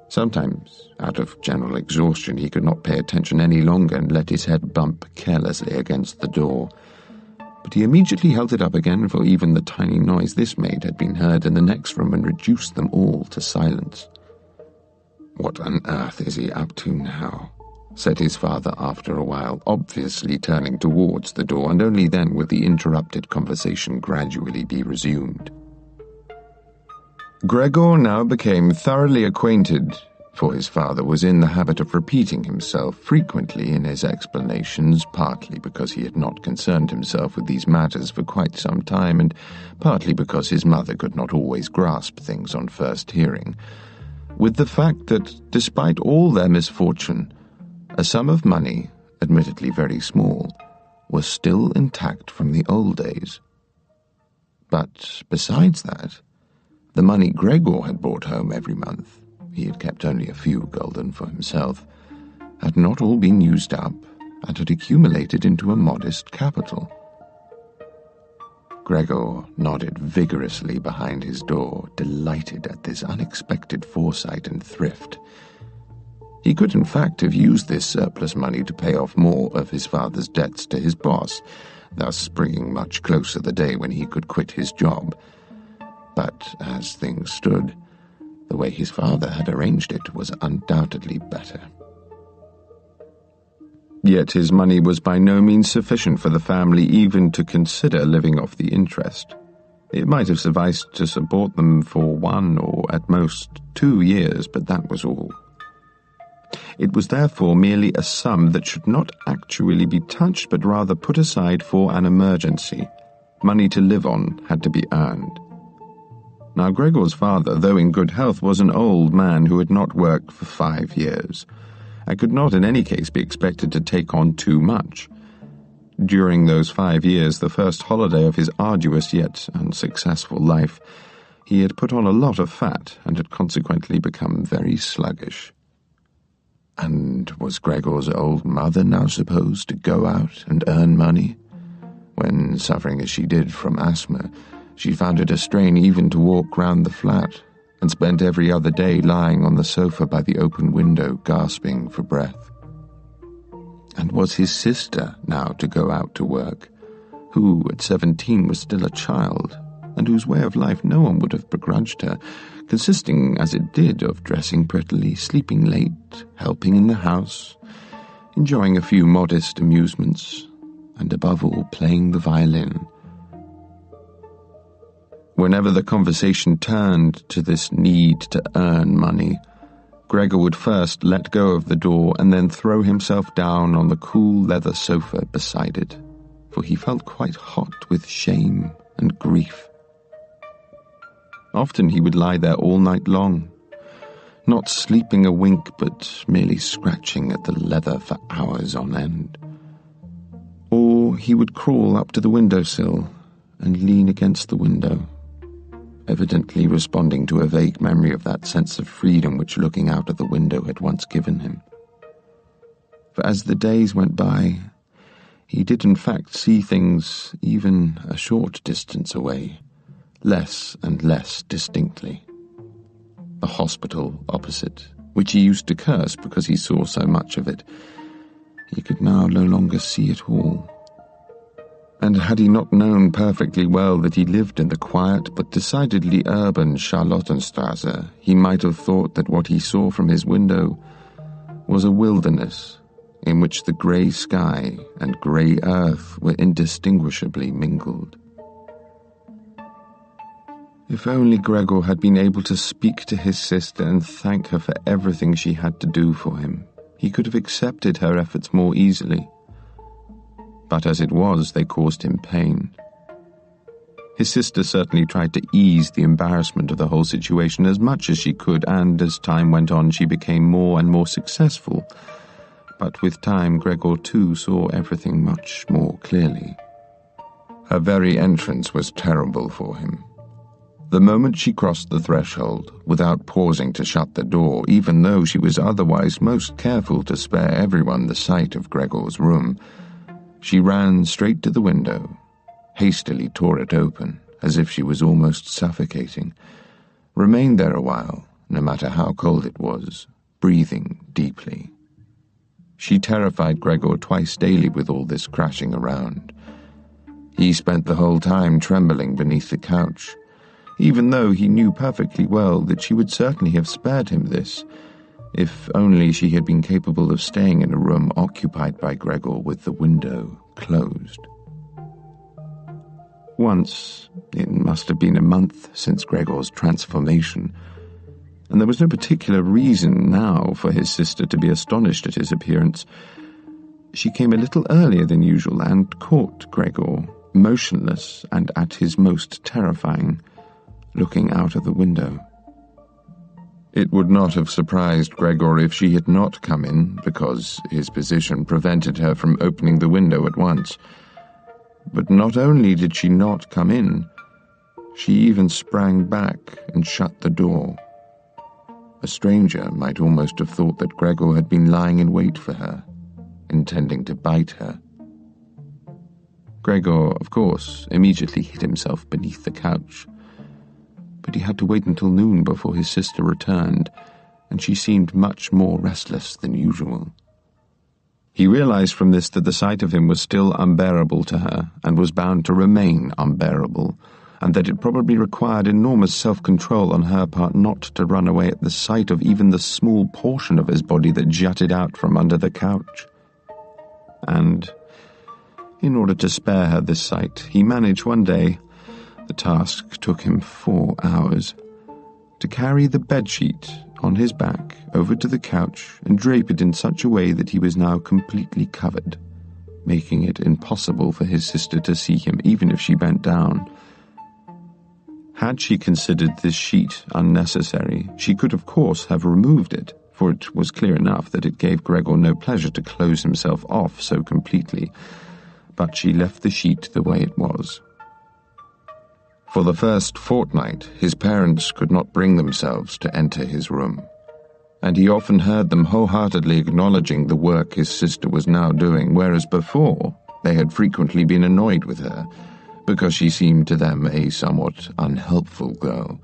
Sometimes, out of general exhaustion, he could not pay attention any longer and let his head bump carelessly against the door. But he immediately held it up again, for even the tiny noise this made had been heard in the next room and reduced them all to silence. "What on earth is he up to now?" said his father after a while, obviously turning towards the door, and only then would the interrupted conversation gradually be resumed. Gregor now became thoroughly acquainted, for his father was in the habit of repeating himself frequently in his explanations, partly because he had not concerned himself with these matters for quite some time, and partly because his mother could not always grasp things on first hearing, with the fact that, despite all their misfortune, a sum of money, admittedly very small, was still intact from the old days. But besides that, the money Gregor had brought home every month, he had kept only a few gulden for himself, had not all been used up, and had accumulated into a modest capital. Gregor nodded vigorously behind his door, delighted at this unexpected foresight and thrift. He could in fact have used this surplus money to pay off more of his father's debts to his boss, thus bringing much closer the day when he could quit his job. But as things stood, the way his father had arranged it was undoubtedly better. Yet his money was by no means sufficient for the family even to consider living off the interest. It might have sufficed to support them for 1 or at most 2 years, but that was all. It was therefore merely a sum that should not actually be touched, but rather put aside for an emergency. Money to live on had to be earned. Now Gregor's father, though in good health, was an old man who had not worked for 5 years, and could not in any case be expected to take on too much. During those 5 years, the first holiday of his arduous yet unsuccessful life, he had put on a lot of fat and had consequently become very sluggish. And was Gregor's old mother now supposed to go out and earn money, when, suffering as she did from asthma, she found it a strain even to walk round the flat, and spent every other day lying on the sofa by the open window, gasping for breath? And was his sister now to go out to work, who at 17 was still a child, and whose way of life no one would have begrudged her, consisting as it did of dressing prettily, sleeping late, helping in the house, enjoying a few modest amusements, and above all playing the violin? Whenever the conversation turned to this need to earn money, Gregor would first let go of the door and then throw himself down on the cool leather sofa beside it, for he felt quite hot with shame and grief. Often he would lie there all night long, not sleeping a wink but merely scratching at the leather for hours on end. Or he would crawl up to the windowsill and lean against the window, evidently responding to a vague memory of that sense of freedom which looking out of the window had once given him. For as the days went by, he did in fact see things even a short distance away, less and less distinctly. The hospital opposite, which he used to curse because he saw so much of it, he could now no longer see it all. And had he not known perfectly well that he lived in the quiet but decidedly urban Charlottenstrasse, he might have thought that what he saw from his window was a wilderness in which the grey sky and grey earth were indistinguishably mingled. If only Gregor had been able to speak to his sister and thank her for everything she had to do for him, he could have accepted her efforts more easily. But as it was, they caused him pain. His sister certainly tried to ease the embarrassment of the whole situation as much as she could, and as time went on she became more and more successful. But with time, Gregor too saw everything much more clearly. Her very entrance was terrible for him. The moment she crossed the threshold, without pausing to shut the door, even though she was otherwise most careful to spare everyone the sight of Gregor's room, she ran straight to the window, hastily tore it open, as if she was almost suffocating, remained there a while, no matter how cold it was, breathing deeply. She terrified Gregor twice daily with all this crashing around. He spent the whole time trembling beneath the couch, even though he knew perfectly well that she would certainly have spared him this, if only she had been capable of staying in a room occupied by Gregor with the window closed. Once, it must have been a month since Gregor's transformation, and there was no particular reason now for his sister to be astonished at his appearance, she came a little earlier than usual and caught Gregor, motionless and at his most terrifying, looking out of the window. It would not have surprised Gregor if she had not come in, because his position prevented her from opening the window at once. But not only did she not come in, she even sprang back and shut the door. A stranger might almost have thought that Gregor had been lying in wait for her, intending to bite her. Gregor, of course, immediately hid himself beneath the couch, but he had to wait until noon before his sister returned, and she seemed much more restless than usual. He realized from this that the sight of him was still unbearable to her, and was bound to remain unbearable, and that it probably required enormous self-control on her part not to run away at the sight of even the small portion of his body that jutted out from under the couch. And, in order to spare her this sight, he managed one day, the task took him 4 hours, to carry the bedsheet on his back over to the couch and drape it in such a way that he was now completely covered, making it impossible for his sister to see him even if she bent down. Had she considered this sheet unnecessary, she could of course have removed it, for it was clear enough that it gave Gregor no pleasure to close himself off so completely, but she left the sheet the way it was. For the first fortnight, his parents could not bring themselves to enter his room, and he often heard them wholeheartedly acknowledging the work his sister was now doing, whereas before they had frequently been annoyed with her, because she seemed to them a somewhat unhelpful girl.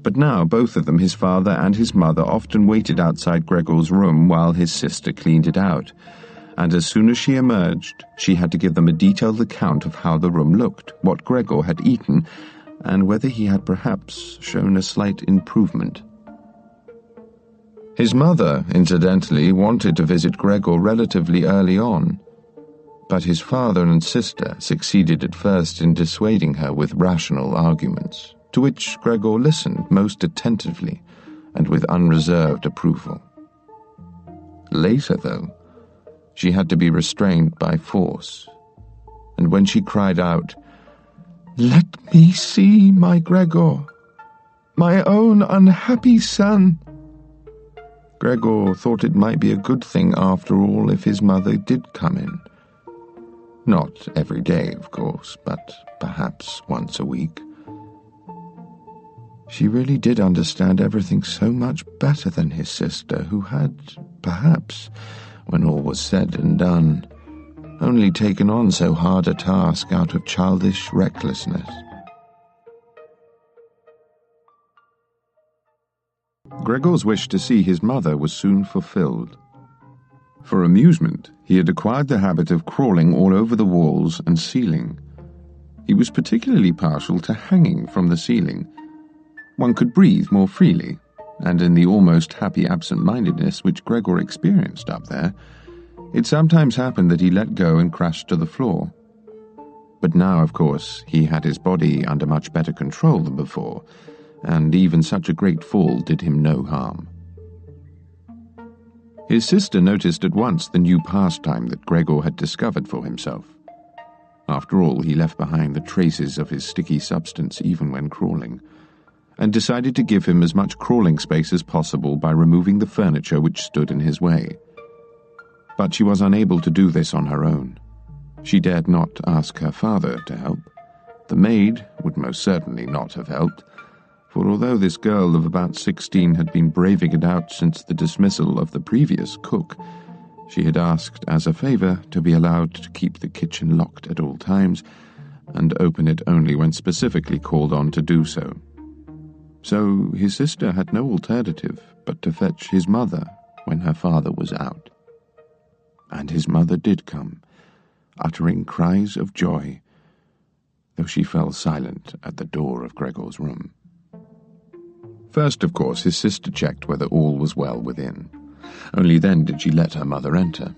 But now both of them, his father and his mother, often waited outside Gregor's room while his sister cleaned it out, and as soon as she emerged, she had to give them a detailed account of how the room looked, what Gregor had eaten, and whether he had perhaps shown a slight improvement. His mother, incidentally, wanted to visit Gregor relatively early on, but his father and sister succeeded at first in dissuading her with rational arguments, to which Gregor listened most attentively and with unreserved approval. Later, though, she had to be restrained by force, and when she cried out, "Let me see my Gregor, my own unhappy son," Gregor thought it might be a good thing after all if his mother did come in. Not every day, of course, but perhaps once a week. She really did understand everything so much better than his sister, who had, perhaps, when all was said and done, only taken on so hard a task out of childish recklessness. Gregor's wish to see his mother was soon fulfilled. For amusement, he had acquired the habit of crawling all over the walls and ceiling. He was particularly partial to hanging from the ceiling. One could breathe more freely, and in the almost happy absent-mindedness which Gregor experienced up there, it sometimes happened that he let go and crashed to the floor. But now, of course, he had his body under much better control than before, and even such a great fall did him no harm. His sister noticed at once the new pastime that Gregor had discovered for himself. After all, he left behind the traces of his sticky substance even when crawling, and decided to give him as much crawling space as possible by removing the furniture which stood in his way. But she was unable to do this on her own. She dared not ask her father to help. The maid would most certainly not have helped, for although this girl of about 16 had been braving it out since the dismissal of the previous cook, she had asked as a favour to be allowed to keep the kitchen locked at all times and open it only when specifically called on to do so. So his sister had no alternative but to fetch his mother when her father was out. And his mother did come, uttering cries of joy, though she fell silent at the door of Gregor's room. First, of course, his sister checked whether all was well within. Only then did she let her mother enter.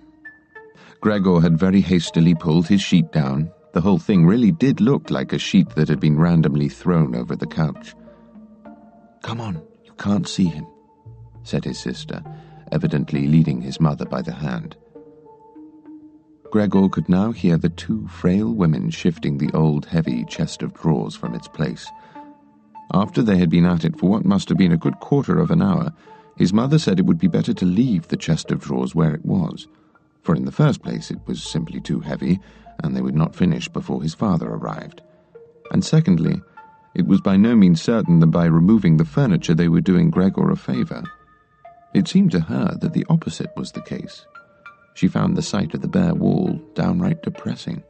Gregor had very hastily pulled his sheet down. The whole thing really did look like a sheet that had been randomly thrown over the couch. "Come on, you can't see him," said his sister, evidently leading his mother by the hand. Gregor could now hear the two frail women shifting the old, heavy chest of drawers from its place. After they had been at it for what must have been a good quarter of an hour, his mother said it would be better to leave the chest of drawers where it was, for in the first place it was simply too heavy, and they would not finish before his father arrived. And secondly, it was by no means certain that by removing the furniture they were doing Gregor a favour. It seemed to her that the opposite was the case. She found the sight of the bare wall downright depressing.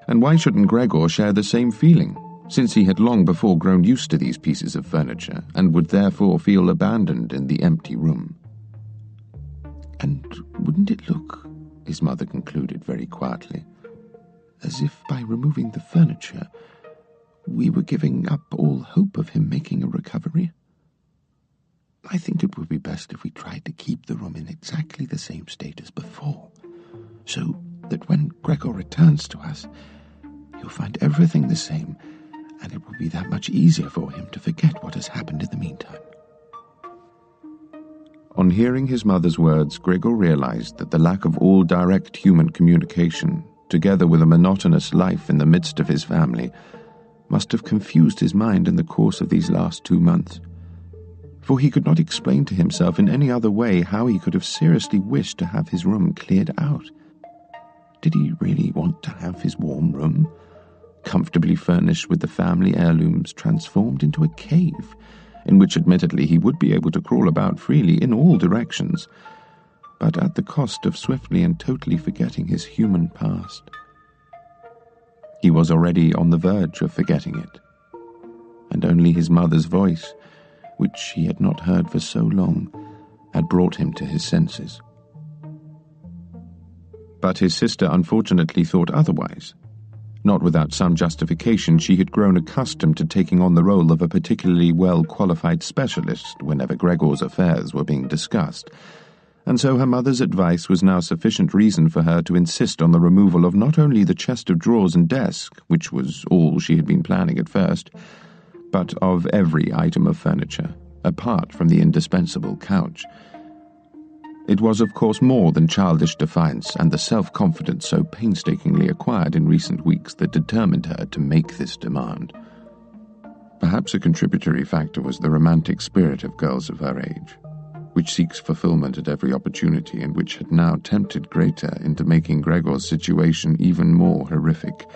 And why shouldn't Gregor share the same feeling, since he had long before grown used to these pieces of furniture, and would therefore feel abandoned in the empty room? "And wouldn't it look," his mother concluded very quietly, "as if by removing the furniture we were giving up all hope of him making a recovery? I think it would be best if we tried to keep the room in exactly the same state as before, so that when Gregor returns to us, he'll find everything the same, and it will be that much easier for him to forget what has happened in the meantime." On hearing his mother's words, Gregor realized that the lack of all direct human communication, together with a monotonous life in the midst of his family, must have confused his mind in the course of these last 2 months. For he could not explain to himself in any other way how he could have seriously wished to have his room cleared out. Did he really want to have his warm room, comfortably furnished with the family heirlooms, transformed into a cave, in which admittedly he would be able to crawl about freely in all directions, but at the cost of swiftly and totally forgetting his human past? He was already on the verge of forgetting it, and only his mother's voice, which he had not heard for so long, had brought him to his senses. But his sister unfortunately thought otherwise. Not without some justification, she had grown accustomed to taking on the role of a particularly well-qualified specialist whenever Gregor's affairs were being discussed, and so her mother's advice was now sufficient reason for her to insist on the removal of not only the chest of drawers and desk, which was all she had been planning at first, but of every item of furniture, apart from the indispensable couch. It was, of course, more than childish defiance and the self-confidence so painstakingly acquired in recent weeks that determined her to make this demand. Perhaps a contributory factor was the romantic spirit of girls of her age, which seeks fulfillment at every opportunity and which had now tempted Greta into making Gregor's situation even more horrific,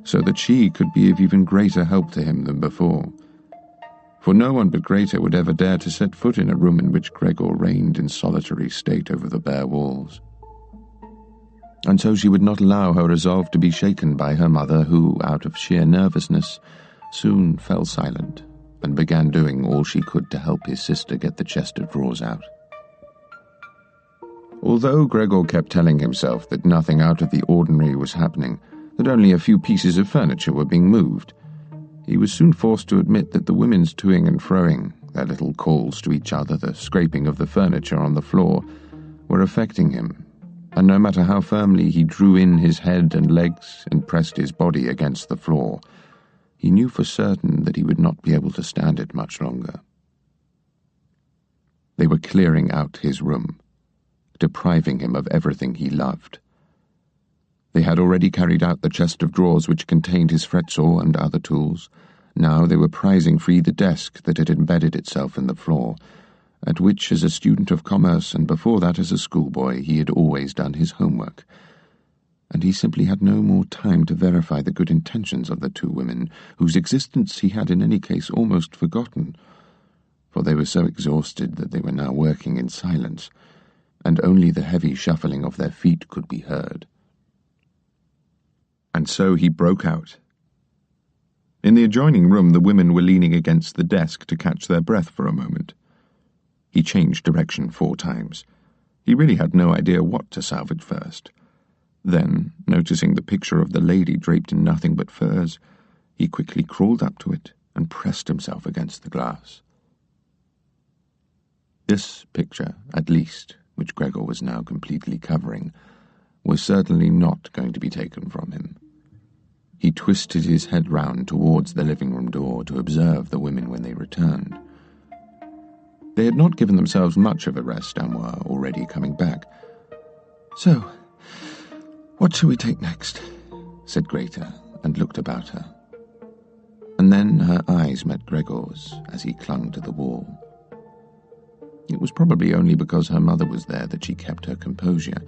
so that she could be of even greater help to him than before. For no one but Greta would ever dare to set foot in a room in which Gregor reigned in solitary state over the bare walls. And so she would not allow her resolve to be shaken by her mother, who, out of sheer nervousness, soon fell silent and began doing all she could to help his sister get the chest of drawers out. Although Gregor kept telling himself that nothing out of the ordinary was happening, that only a few pieces of furniture were being moved, he was soon forced to admit that the women's toing and froing, their little calls to each other, the scraping of the furniture on the floor, were affecting him, and no matter how firmly he drew in his head and legs and pressed his body against the floor, he knew for certain that he would not be able to stand it much longer. They were clearing out his room, depriving him of everything he loved. They had already carried out the chest of drawers which contained his fretsaw and other tools. Now they were prizing free the desk that had embedded itself in the floor, at which, as a student of commerce and before that as a schoolboy, he had always done his homework. And he simply had no more time to verify the good intentions of the two women, whose existence he had in any case almost forgotten, for they were so exhausted that they were now working in silence, and only the heavy shuffling of their feet could be heard. And so he broke out. In the adjoining room the women were leaning against the desk to catch their breath for a moment. He changed direction 4 times. He really had no idea what to salvage first. Then, noticing the picture of the lady draped in nothing but furs, he quickly crawled up to it and pressed himself against the glass. This picture, at least, which Gregor was now completely covering, was certainly not going to be taken from him. He twisted his head round towards the living-room door to observe the women when they returned. They had not given themselves much of a rest and were already coming back. "So, what shall we take next?" said Greta, and looked about her. And then her eyes met Gregor's as he clung to the wall. It was probably only because her mother was there that she kept her composure.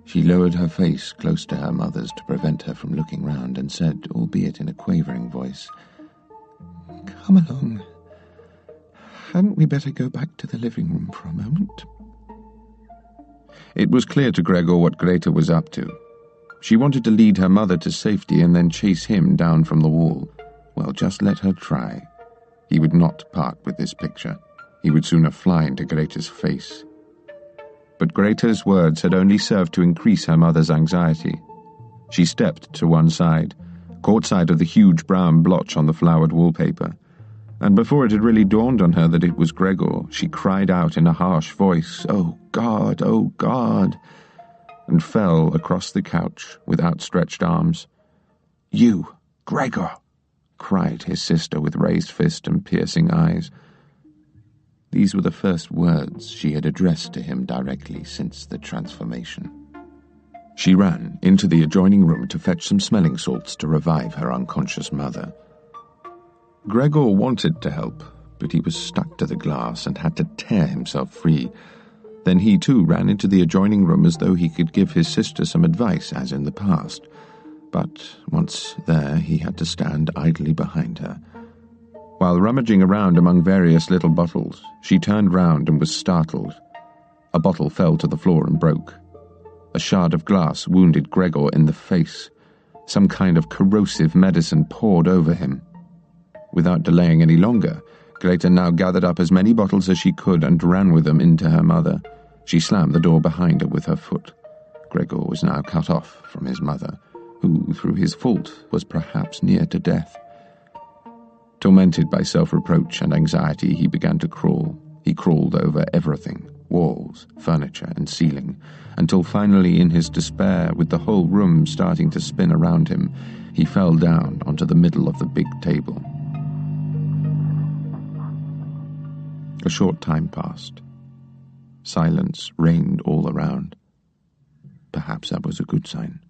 She lowered her face close to her mother's to prevent her from looking round, and said, albeit in a quavering voice, "Come along. Hadn't we better go back to the living room for a moment?" It was clear to Gregor what Greta was up to. She wanted to lead her mother to safety and then chase him down from the wall. Well, just let her try. He would not part with this picture. He would sooner fly into Greta's face. But Greta's words had only served to increase her mother's anxiety. She stepped to one side, caught sight of the huge brown blotch on the flowered wallpaper, and before it had really dawned on her that it was Gregor, she cried out in a harsh voice, "Oh God, oh God!" and fell across the couch with outstretched arms. "You, Gregor!" cried his sister with raised fist and piercing eyes. These were the first words she had addressed to him directly since the transformation. She ran into the adjoining room to fetch some smelling salts to revive her unconscious mother. Gregor wanted to help, but he was stuck to the glass and had to tear himself free. Then he too ran into the adjoining room as though he could give his sister some advice, as in the past. But once there, he had to stand idly behind her. While rummaging around among various little bottles, she turned round and was startled. A bottle fell to the floor and broke. A shard of glass wounded Gregor in the face. Some kind of corrosive medicine poured over him. Without delaying any longer, Greta now gathered up as many bottles as she could and ran with them into her mother. She slammed the door behind her with her foot. Gregor was now cut off from his mother, who, through his fault, was perhaps near to death. Tormented by self-reproach and anxiety, he began to crawl. He crawled over everything, walls, furniture, and ceiling, until finally, in his despair, with the whole room starting to spin around him, he fell down onto the middle of the big table. A short time passed. Silence reigned all around. Perhaps that was a good sign.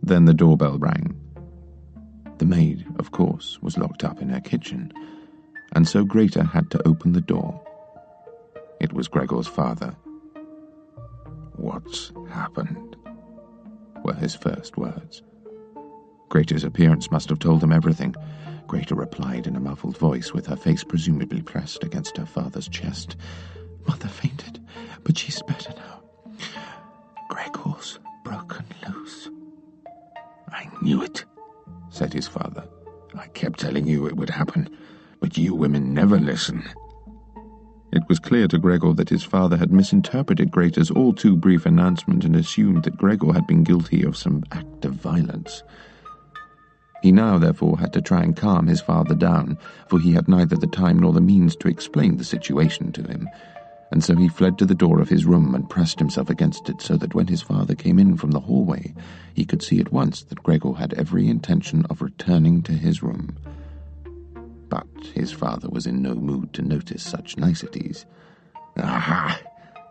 Then the doorbell rang. The maid, of course, was locked up in her kitchen, and so Greta had to open the door. It was Gregor's father. "What's happened?" were his first words. Greta's appearance must have told him everything. Greta replied in a muffled voice, with her face presumably pressed against her father's chest. "Mother fainted, but she's better now. Gregor's broken loose." "I knew it," said his father. "I kept telling you it would happen, but you women never listen." It was clear to Gregor that his father had misinterpreted Greta's all-too-brief announcement and assumed that Gregor had been guilty of some act of violence. He now, therefore, had to try and calm his father down, for he had neither the time nor the means to explain the situation to him, and so he fled to the door of his room and pressed himself against it so that when his father came in from the hallway, he could see at once that Gregor had every intention of returning to his room. But his father was in no mood to notice such niceties. "Aha!"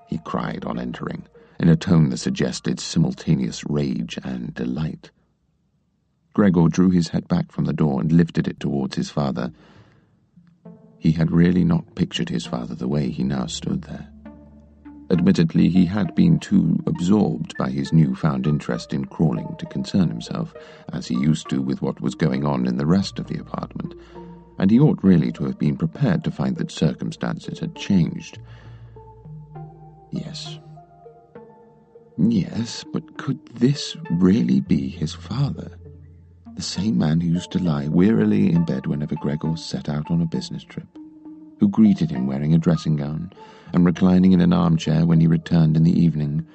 he cried on entering. in a tone that suggested simultaneous rage and delight. Gregor drew his head back from the door and lifted it towards his father. He had really not pictured his father the way he now stood there. Admittedly, he had been too absorbed by his newfound interest in crawling to concern himself, as he used to, with what was going on in the rest of the apartment, and he ought really to have been prepared to find that circumstances had changed. Yes, but could this really be his father? The same man who used to lie wearily in bed whenever Gregor set out on a business trip, who greeted him wearing a dressing gown and reclining in an armchair when he returned in the evening,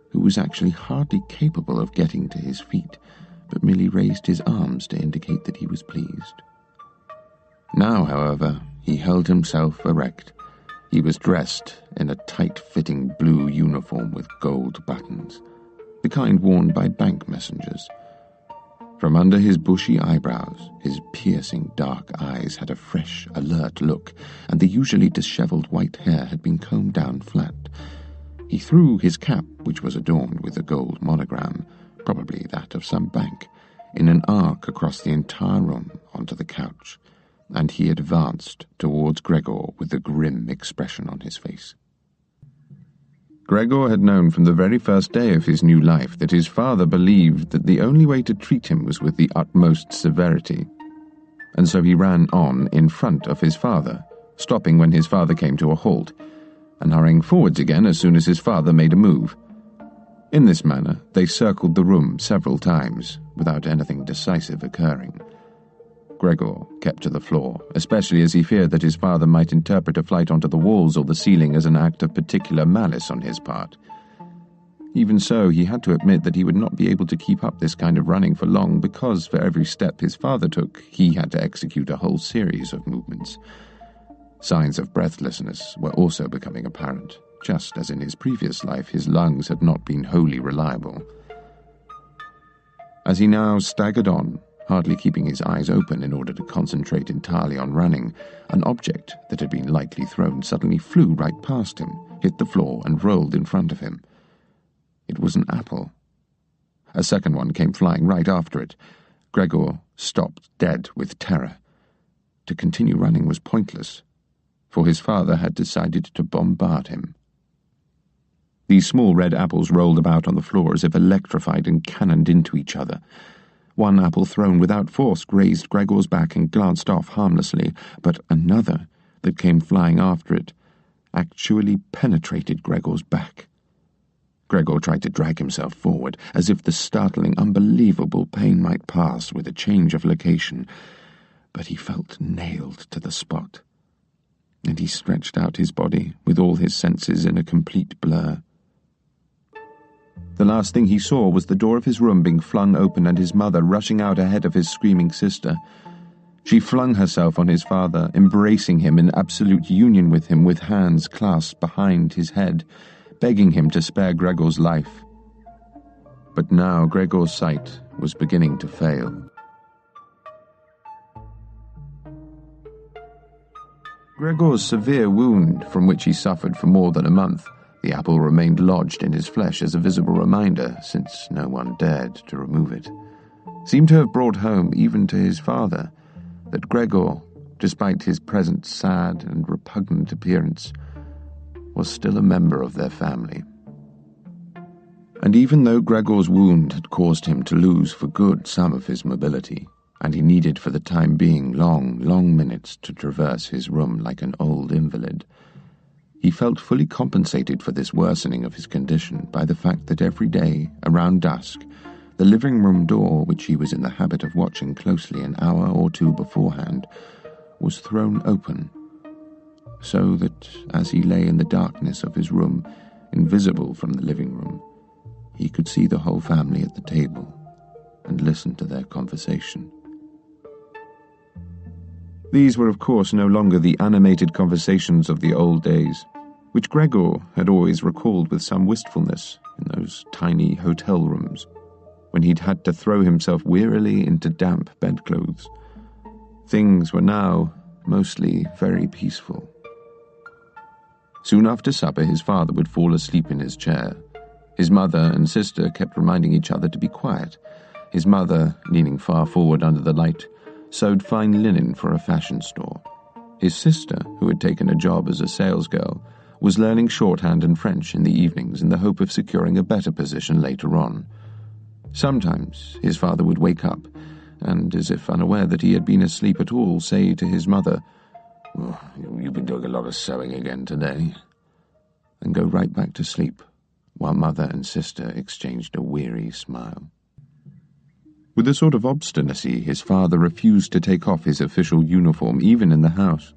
who was actually hardly capable of getting to his feet, but merely raised his arms to indicate that he was pleased. Now, however, he held himself erect. He was dressed in a tight-fitting blue uniform with gold buttons, the kind worn by bank messengers. From under his bushy eyebrows, his piercing dark eyes had a fresh, alert look, and the usually dishevelled white hair had been combed down flat. He threw his cap, which was adorned with a gold monogram, probably that of some bank, in an arc across the entire room onto the couch, and he advanced towards Gregor with a grim expression on his face. Gregor had known from the very first day of his new life that his father believed that the only way to treat him was with the utmost severity, and so he ran on in front of his father, stopping when his father came to a halt, and hurrying forwards again as soon as his father made a move. In this manner they circled the room several times, without anything decisive occurring. Gregor kept to the floor, especially as he feared that his father might interpret a flight onto the walls or the ceiling as an act of particular malice on his part. Even so, he had to admit that he would not be able to keep up this kind of running for long, because for every step his father took, he had to execute a whole series of movements. Signs of breathlessness were also becoming apparent. Just as in his previous life, his lungs had not been wholly reliable. As he now staggered on, hardly keeping his eyes open in order to concentrate entirely on running, an object that had been lightly thrown suddenly flew right past him, hit the floor, and rolled in front of him. It was an apple. A second one came flying right after it. Gregor stopped dead with terror. To continue running was pointless, for his father had decided to bombard him. These small red apples rolled about on the floor as if electrified and cannoned into each other. One apple thrown without force grazed Gregor's back and glanced off harmlessly, but another, that came flying after it, actually penetrated Gregor's back. Gregor tried to drag himself forward, as if the startling, unbelievable pain might pass with a change of location, but he felt nailed to the spot, and he stretched out his body with all his senses in a complete blur. The last thing he saw was the door of his room being flung open and his mother rushing out ahead of his screaming sister. She flung herself on his father, embracing him in absolute union with him, with hands clasped behind his head, begging him to spare Gregor's life. But now Gregor's sight was beginning to fail. Gregor's severe wound, from which he suffered for more than a month, the apple remained lodged in his flesh as a visible reminder, since no one dared to remove it, seemed to have brought home, even to his father, that Gregor, despite his present sad and repugnant appearance, was still a member of their family. And even though Gregor's wound had caused him to lose for good some of his mobility, and he needed for the time being long, long minutes to traverse his room like an old invalid, he felt fully compensated for this worsening of his condition by the fact that every day, around dusk, the living-room door, which he was in the habit of watching closely an hour or two beforehand, was thrown open, so that, as he lay in the darkness of his room, invisible from the living-room, he could see the whole family at the table and listen to their conversation. These were, of course, no longer the animated conversations of the old days, which Gregor had always recalled with some wistfulness in those tiny hotel rooms, when he'd had to throw himself wearily into damp bedclothes. Things were now mostly very peaceful. Soon after supper, his father would fall asleep in his chair. His mother and sister kept reminding each other to be quiet. His mother, leaning far forward under the light, sewed fine linen for a fashion store. His sister, who had taken a job as a salesgirl, was learning shorthand and French in the evenings in the hope of securing a better position later on. Sometimes his father would wake up and, as if unaware that he had been asleep at all, say to his mother, "Oh, you've been doing a lot of sewing again today," and go right back to sleep, while mother and sister exchanged a weary smile. With a sort of obstinacy, his father refused to take off his official uniform, even in the house.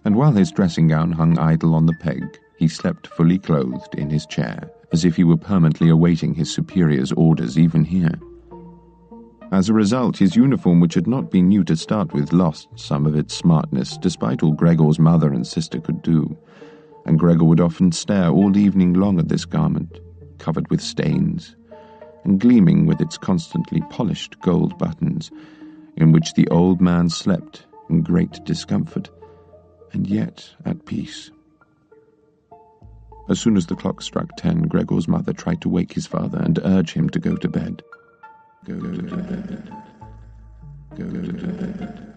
And while his dressing gown hung idle on the peg, he slept fully clothed in his chair, as if he were permanently awaiting his superior's orders even here. As a result, his uniform, which had not been new to start with, lost some of its smartness, despite all Gregor's mother and sister could do, and Gregor would often stare all evening long at this garment, covered with stains, and gleaming with its constantly polished gold buttons, in which the old man slept in great discomfort, and yet at peace. As soon as the clock struck 10, Gregor's mother tried to wake his father and urge him to go to bed. Go to bed. Go to bed.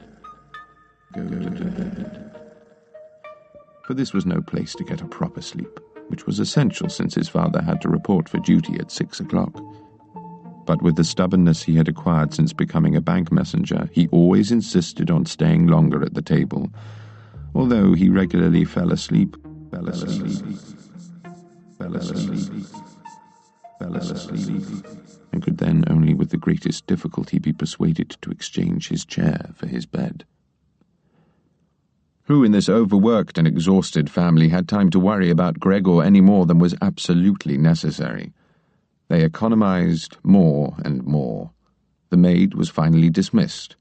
Go to bed. But this was no place to get a proper sleep, which was essential since his father had to report for duty at 6 o'clock. But with the stubbornness he had acquired since becoming a bank messenger, he always insisted on staying longer at the table, although he regularly fell asleep, and could then only with the greatest difficulty be persuaded to exchange his chair for his bed. Who in this overworked and exhausted family had time to worry about Gregor any more than was absolutely necessary? They economized more and more. The maid was finally dismissed.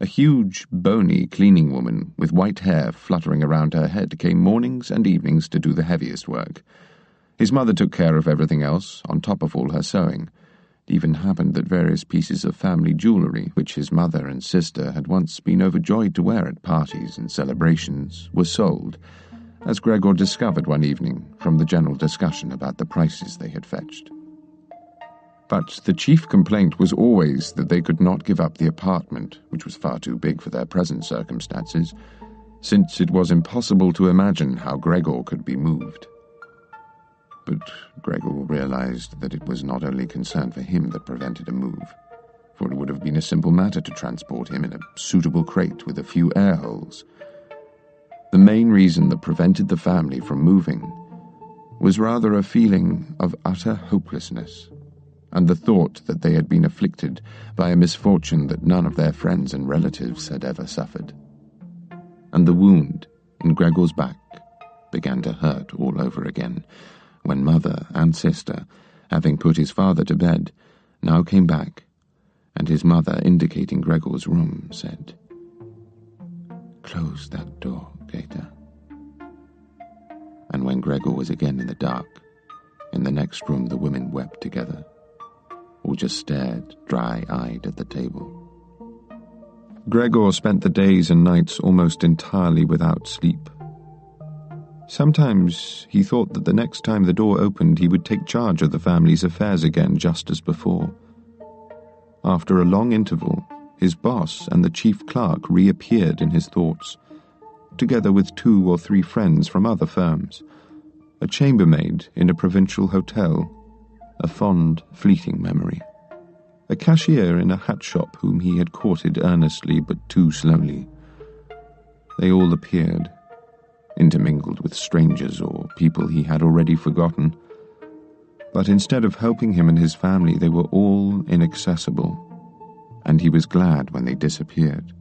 A huge, bony cleaning woman with white hair fluttering around her head came mornings and evenings to do the heaviest work. His mother took care of everything else, on top of all her sewing. It even happened that various pieces of family jewellery, which his mother and sister had once been overjoyed to wear at parties and celebrations, were sold, as Gregor discovered one evening from the general discussion about the prices they had fetched. But the chief complaint was always that they could not give up the apartment, which was far too big for their present circumstances, since it was impossible to imagine how Gregor could be moved. But Gregor realized that it was not only concern for him that prevented a move, for it would have been a simple matter to transport him in a suitable crate with a few air holes. The main reason that prevented the family from moving was rather a feeling of utter hopelessness, and the thought that they had been afflicted by a misfortune that none of their friends and relatives had ever suffered. And the wound in Gregor's back began to hurt all over again, when mother and sister, having put his father to bed, now came back, and his mother, indicating Gregor's room, said, "Close that door, Gaeta." And when Gregor was again in the dark, in the next room the women wept together, or just stared dry-eyed at the table. Gregor spent the days and nights almost entirely without sleep. Sometimes he thought that the next time the door opened he would take charge of the family's affairs again, just as before. After a long interval, his boss and the chief clerk reappeared in his thoughts, together with 2 or 3 friends from other firms, a chambermaid in a provincial hotel, a fond, fleeting memory, a cashier in a hat shop whom he had courted earnestly but too slowly. They all appeared, intermingled with strangers or people he had already forgotten. But instead of helping him and his family, they were all inaccessible, and he was glad when they disappeared.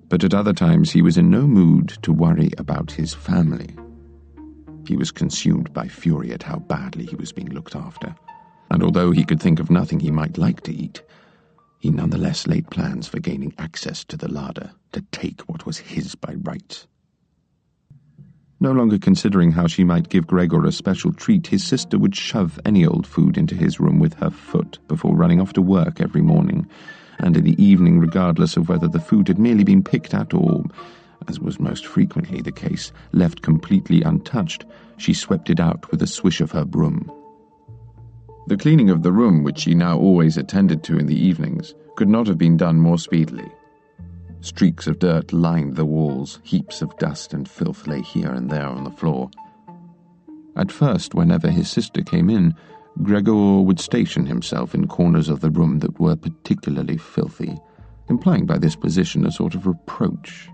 But at other times he was in no mood to worry about his family. He was consumed by fury at how badly he was being looked after, and although he could think of nothing he might like to eat, he nonetheless laid plans for gaining access to the larder, to take what was his by right. No longer considering how she might give Gregor a special treat, his sister would shove any old food into his room with her foot before running off to work every morning, and in the evening, regardless of whether the food had merely been picked at or as was most frequently the case, left completely untouched, she swept it out with a swish of her broom. The cleaning of the room, which she now always attended to in the evenings, could not have been done more speedily. Streaks of dirt lined the walls, heaps of dust and filth lay here and there on the floor. At first, whenever his sister came in, Gregor would station himself in corners of the room that were particularly filthy, implying by this position a sort of reproach.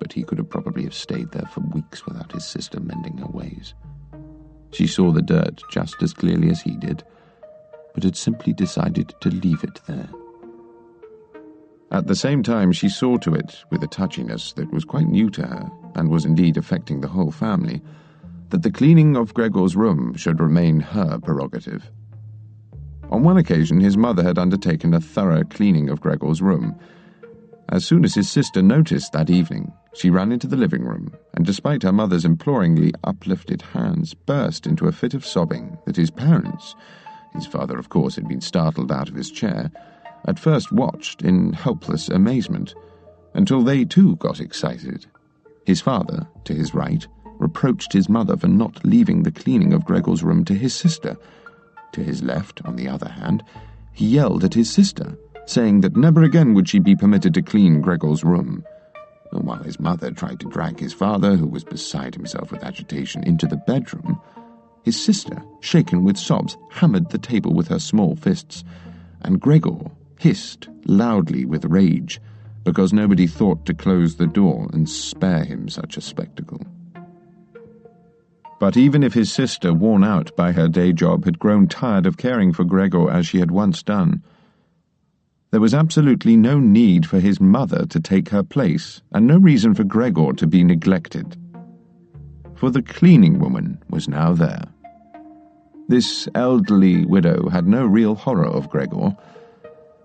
But he could have probably stayed there for weeks without his sister mending her ways. She saw the dirt just as clearly as he did, but had simply decided to leave it there. At the same time, she saw to it, with a touchiness that was quite new to her, and was indeed affecting the whole family, that the cleaning of Gregor's room should remain her prerogative. On one occasion, his mother had undertaken a thorough cleaning of Gregor's room. As soon as his sister noticed that evening, she ran into the living room, and despite her mother's imploringly uplifted hands, burst into a fit of sobbing that his parents, his father of course had been startled out of his chair, at first watched in helpless amazement, until they too got excited. His father, to his right, reproached his mother for not leaving the cleaning of Gregor's room to his sister. To his left, on the other hand, he yelled at his sister, saying that never again would she be permitted to clean Gregor's room. And while his mother tried to drag his father, who was beside himself with agitation, into the bedroom, his sister, shaken with sobs, hammered the table with her small fists, and Gregor hissed loudly with rage, because nobody thought to close the door and spare him such a spectacle. But even if his sister, worn out by her day job, had grown tired of caring for Gregor as she had once done, there was absolutely no need for his mother to take her place, and no reason for Gregor to be neglected. For the cleaning woman was now there. This elderly widow had no real horror of Gregor.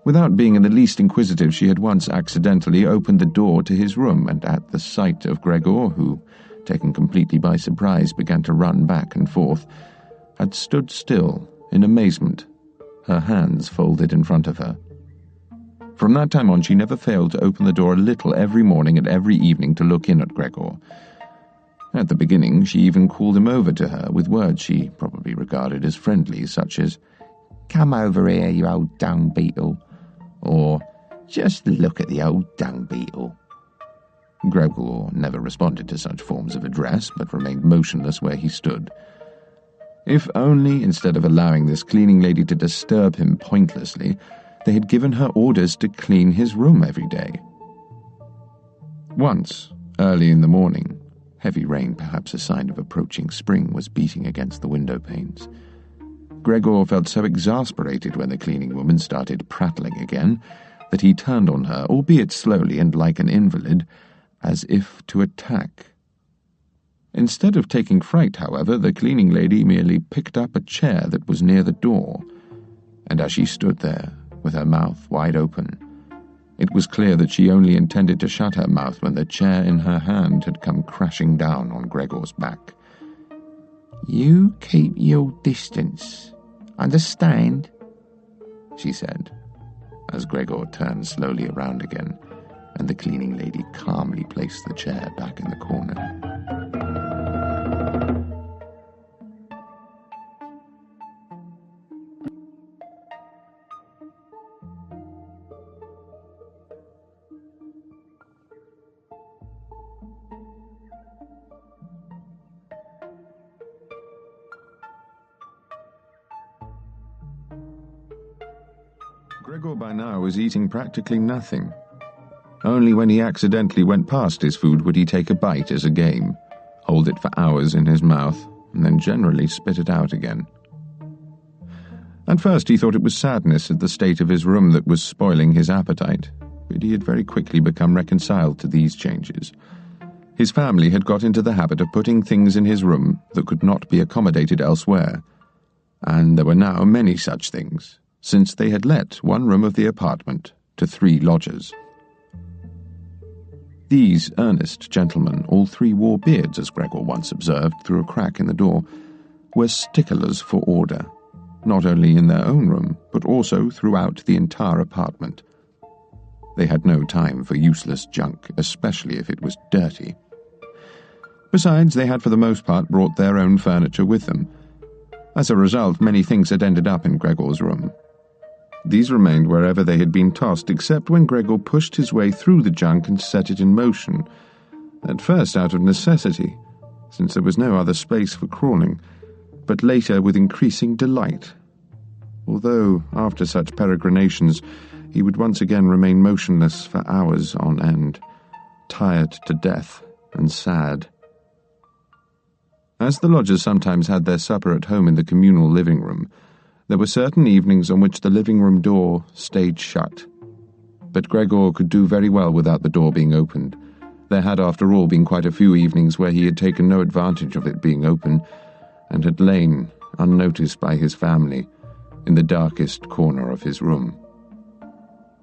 Without being in the least inquisitive, she had once accidentally opened the door to his room, and at the sight of Gregor, who, taken completely by surprise, began to run back and forth, had stood still in amazement, her hands folded in front of her. From that time on, she never failed to open the door a little every morning and every evening to look in at Gregor. At the beginning, she even called him over to her with words she probably regarded as friendly, such as, "Come over here, you old dung beetle," or "Just look at the old dung beetle." Gregor never responded to such forms of address, but remained motionless where he stood. If only, instead of allowing this cleaning lady to disturb him pointlessly, they had given her orders to clean his room every day. Once, early in the morning, heavy rain, perhaps a sign of approaching spring, was beating against the window panes. Gregor felt so exasperated when the cleaning woman started prattling again that he turned on her, albeit slowly and like an invalid, as if to attack. Instead of taking fright, however, the cleaning lady merely picked up a chair that was near the door, and as she stood there, with her mouth wide open, it was clear that she only intended to shut her mouth when the chair in her hand had come crashing down on Gregor's back. "You keep your distance, understand?" she said, as Gregor turned slowly around again, and the cleaning lady calmly placed the chair back in the corner. Gregor by now was eating practically nothing. Only when he accidentally went past his food would he take a bite as a game, hold it for hours in his mouth, and then generally spit it out again. At first he thought it was sadness at the state of his room that was spoiling his appetite, but he had very quickly become reconciled to these changes. His family had got into the habit of putting things in his room that could not be accommodated elsewhere, and there were now many such things, since they had let one room of the apartment to 3 lodgers. These earnest gentlemen, all 3 wore beards, as Gregor once observed through a crack in the door, were sticklers for order, not only in their own room, but also throughout the entire apartment. They had no time for useless junk, especially if it was dirty. Besides, they had for the most part brought their own furniture with them. As a result, many things had ended up in Gregor's room. These remained wherever they had been tossed, except when Gregor pushed his way through the junk and set it in motion, at first out of necessity, since there was no other space for crawling, but later with increasing delight, although, after such peregrinations, he would once again remain motionless for hours on end, tired to death and sad. As the lodgers sometimes had their supper at home in the communal living room, there were certain evenings on which the living room door stayed shut. But Gregor could do very well without the door being opened. There had, after all, been quite a few evenings where he had taken no advantage of it being open, and had lain, unnoticed by his family, in the darkest corner of his room.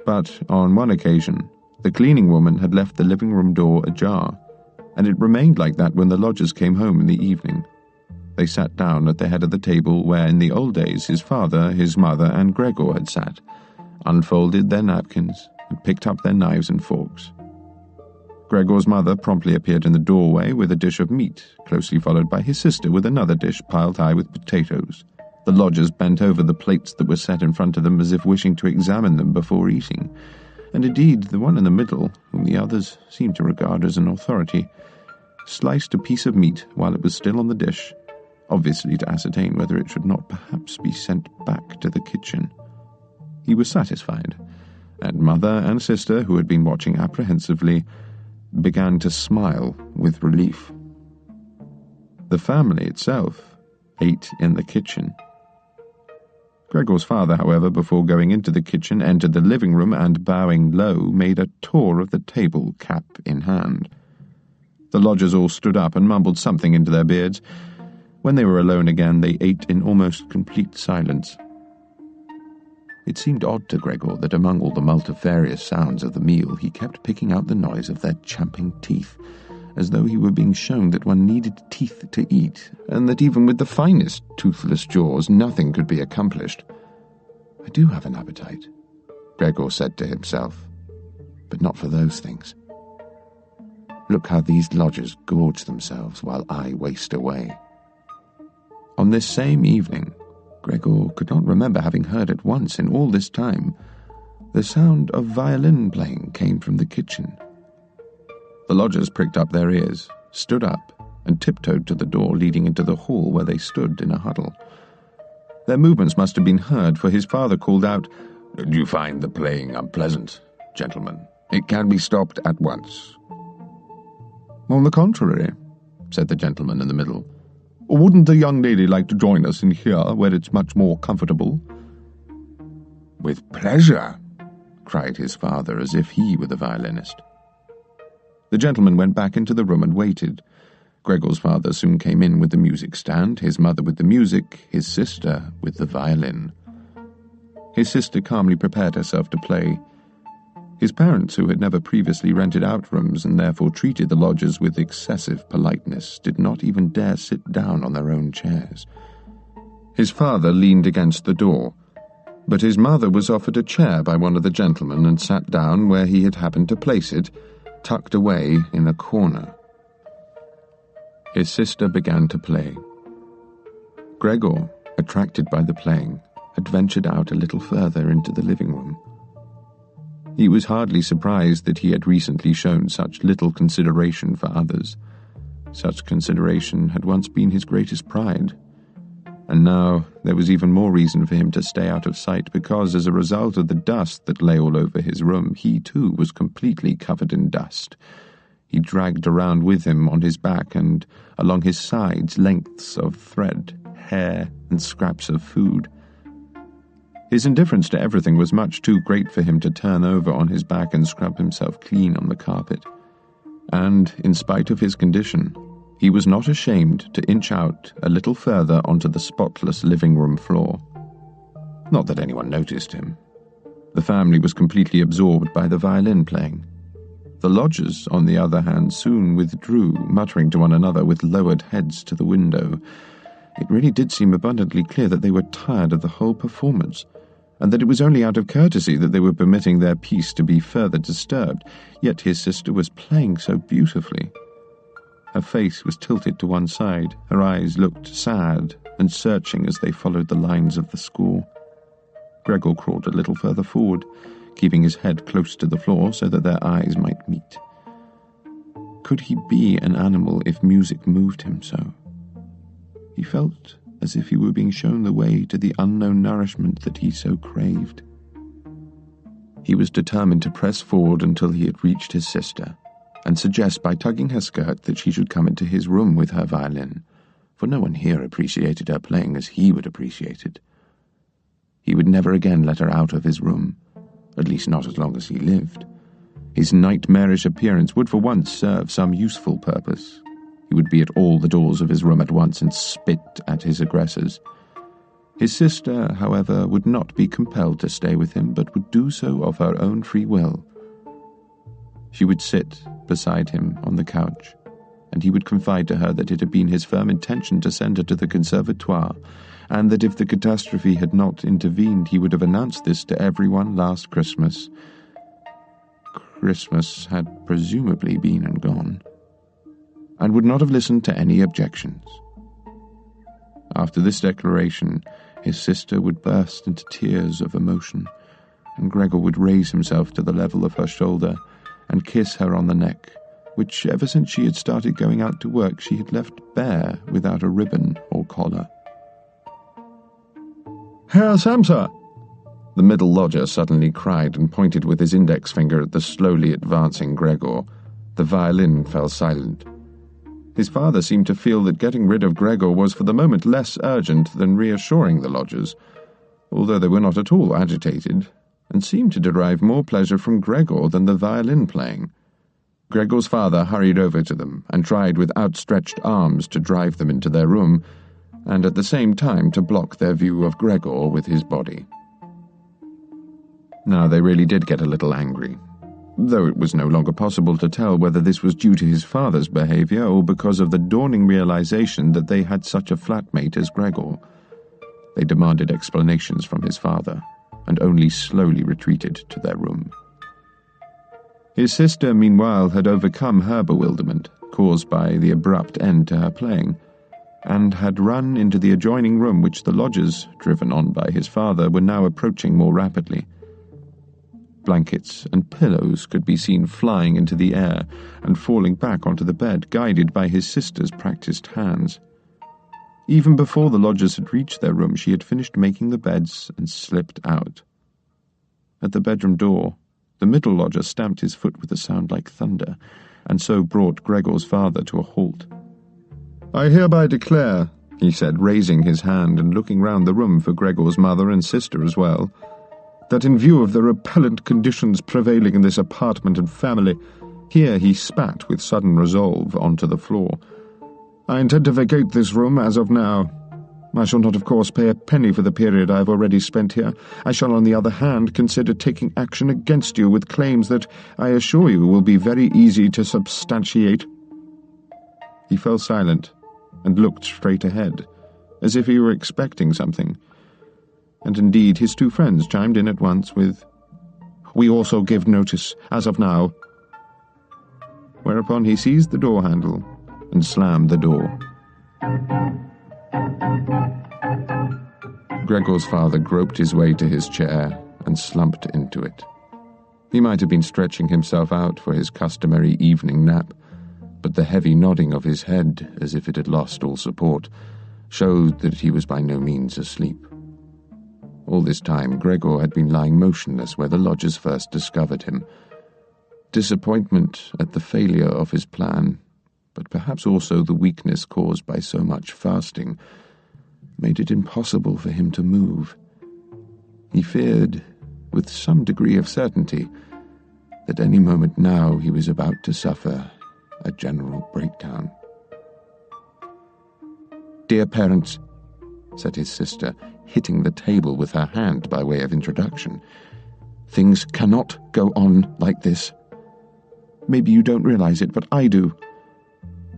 But on one occasion, the cleaning woman had left the living room door ajar, and it remained like that when the lodgers came home in the evening. They sat down at the head of the table where in the old days his father, his mother, and Gregor had sat, unfolded their napkins, and picked up their knives and forks. Gregor's mother promptly appeared in the doorway with a dish of meat, closely followed by his sister with another dish piled high with potatoes. The lodgers bent over the plates that were set in front of them as if wishing to examine them before eating, and indeed the one in the middle, whom the others seemed to regard as an authority, sliced a piece of meat while it was still on the dish, obviously to ascertain whether it should not perhaps be sent back to the kitchen. He was satisfied, and mother and sister, who had been watching apprehensively, began to smile with relief. The family itself ate in the kitchen. Gregor's father, however, before going into the kitchen, entered the living room and, bowing low, made a tour of the table, cap in hand. The lodgers all stood up and mumbled something into their beards. When they were alone again, they ate in almost complete silence. It seemed odd to Gregor that among all the multifarious sounds of the meal he kept picking out the noise of their champing teeth, as though he were being shown that one needed teeth to eat, and that even with the finest toothless jaws nothing could be accomplished. "I do have an appetite," Gregor said to himself, "but not for those things. Look how these lodgers gorge themselves while I waste away." On this same evening, Gregor could not remember having heard it once in all this time, the sound of violin playing came from the kitchen. The lodgers pricked up their ears, stood up, and tiptoed to the door leading into the hall where they stood in a huddle. Their movements must have been heard, for his father called out, "Do you find the playing unpleasant, gentlemen? It can be stopped at once." "On the contrary," said the gentleman in the middle. "Wouldn't the young lady like to join us in here, where it's much more comfortable?" "With pleasure," cried his father, as if he were the violinist. The gentleman went back into the room and waited. Gregor's father soon came in with the music stand, his mother with the music, his sister with the violin. His sister calmly prepared herself to play. His parents, who had never previously rented out rooms and therefore treated the lodgers with excessive politeness, did not even dare sit down on their own chairs. His father leaned against the door, but his mother was offered a chair by one of the gentlemen and sat down where he had happened to place it, tucked away in a corner. His sister began to play. Gregor, attracted by the playing, had ventured out a little further into the living room. He was hardly surprised that he had recently shown such little consideration for others. Such consideration had once been his greatest pride, and now there was even more reason for him to stay out of sight because, as a result of the dust that lay all over his room, he too was completely covered in dust. He dragged around with him on his back and along his sides lengths of thread, hair, and scraps of food. His indifference to everything was much too great for him to turn over on his back and scrub himself clean on the carpet. And, in spite of his condition, he was not ashamed to inch out a little further onto the spotless living room floor. Not that anyone noticed him. The family was completely absorbed by the violin playing. The lodgers, on the other hand, soon withdrew, muttering to one another with lowered heads to the window. It really did seem abundantly clear that they were tired of the whole performance, and that it was only out of courtesy that they were permitting their peace to be further disturbed. Yet his sister was playing so beautifully. Her face was tilted to one side, her eyes looked sad and searching as they followed the lines of the score. Gregor crawled a little further forward, keeping his head close to the floor so that their eyes might meet. Could he be an animal if music moved him so? He felt as if he were being shown the way to the unknown nourishment that he so craved. He was determined to press forward until he had reached his sister, and suggest by tugging her skirt that she should come into his room with her violin, for no one here appreciated her playing as he would appreciate it. He would never again let her out of his room, at least not as long as he lived. His nightmarish appearance would for once serve some useful purpose. He would be at all the doors of his room at once and spit at his aggressors. His sister, however, would not be compelled to stay with him, but would do so of her own free will. She would sit beside him on the couch, and he would confide to her that it had been his firm intention to send her to the conservatoire, and that if the catastrophe had not intervened, he would have announced this to everyone last Christmas. Christmas had presumably been and gone, and would not have listened to any objections. After this declaration, his sister would burst into tears of emotion, and Gregor would raise himself to the level of her shoulder and kiss her on the neck, which ever since she had started going out to work she had left bare without a ribbon or collar. "Herr Samsa!" The middle lodger suddenly cried and pointed with his index finger at the slowly advancing Gregor. The violin fell silent. His father seemed to feel that getting rid of Gregor was for the moment less urgent than reassuring the lodgers, although they were not at all agitated, and seemed to derive more pleasure from Gregor than the violin playing. Gregor's father hurried over to them and tried with outstretched arms to drive them into their room, and at the same time to block their view of Gregor with his body. Now they really did get a little angry, though it was no longer possible to tell whether this was due to his father's behaviour or because of the dawning realization that they had such a flatmate as Gregor. They demanded explanations from his father, and only slowly retreated to their room. His sister, meanwhile, had overcome her bewilderment, caused by the abrupt end to her playing, and had run into the adjoining room which the lodgers, driven on by his father, were now approaching more rapidly. Blankets and pillows could be seen flying into the air and falling back onto the bed, guided by his sister's practiced hands. Even before the lodgers had reached their room, she had finished making the beds and slipped out. At the bedroom door, the middle lodger stamped his foot with a sound like thunder, and so brought Gregor's father to a halt. "I hereby declare," he said, raising his hand and looking round the room for Gregor's mother and sister as well, "that in view of the repellent conditions prevailing in this apartment and family," here he spat with sudden resolve onto the floor, "I intend to vacate this room as of now. I shall not, of course, pay a penny for the period I have already spent here. I shall, on the other hand, consider taking action against you with claims that, I assure you, will be very easy to substantiate." He fell silent and looked straight ahead, as if he were expecting something. And indeed his two friends chimed in at once with, "We also give notice, as of now." Whereupon he seized the door handle and slammed the door. Gregor's father groped his way to his chair and slumped into it. He might have been stretching himself out for his customary evening nap, but the heavy nodding of his head, as if it had lost all support, showed that he was by no means asleep. All this time Gregor had been lying motionless where the lodgers first discovered him. Disappointment at the failure of his plan, but perhaps also the weakness caused by so much fasting, made it impossible for him to move. He feared, with some degree of certainty, that any moment now he was about to suffer a general breakdown. "Dear parents," said his sister, hitting the table with her hand by way of introduction, "things cannot go on like this. Maybe you don't realize it, but I do.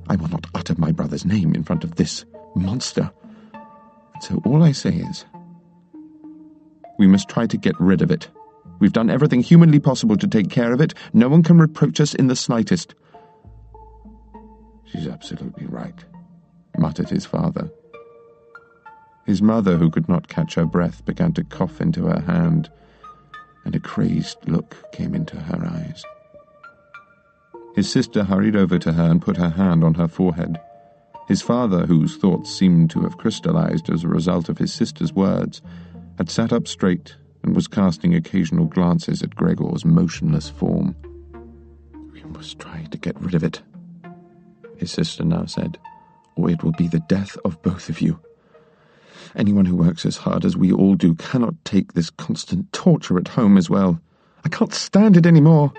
I will not utter my brother's name in front of this monster. So all I say is, We must try to get rid of it. We've done everything humanly possible to take care of it. No one can reproach us in the slightest." "She's absolutely right," muttered his father. His mother, who could not catch her breath, began to cough into her hand, and a crazed look came into her eyes. His sister hurried over to her and put her hand on her forehead. His father, whose thoughts seemed to have crystallized as a result of his sister's words, had sat up straight and was casting occasional glances at Gregor's motionless form. "We must try to get rid of it," his sister now said, "or it will be the death of both of you. Anyone who works as hard as we all do cannot take this constant torture at home as well. I can't stand it any more."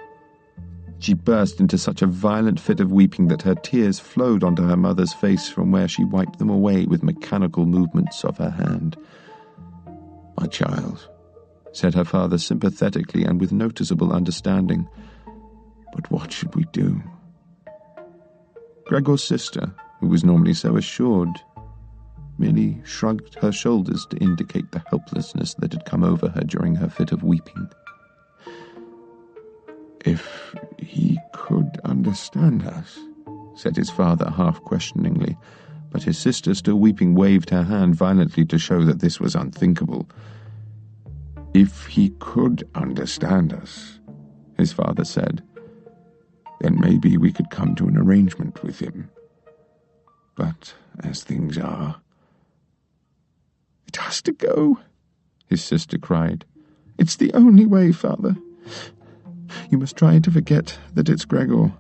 She burst into such a violent fit of weeping that her tears flowed onto her mother's face from where she wiped them away with mechanical movements of her hand. "My child," said her father sympathetically and with noticeable understanding, "but what should we do?" Gregor's sister, who was normally so assured, merely shrugged her shoulders to indicate the helplessness that had come over her during her fit of weeping. "If he could understand us," said his father half-questioningly, but his sister, still weeping, waved her hand violently to show that this was unthinkable. "If he could understand us," his father said, "then maybe we could come to an arrangement with him. But as things are—" "It has to go," his sister cried. "It's the only way, Father. You must try to forget that it's Gregor.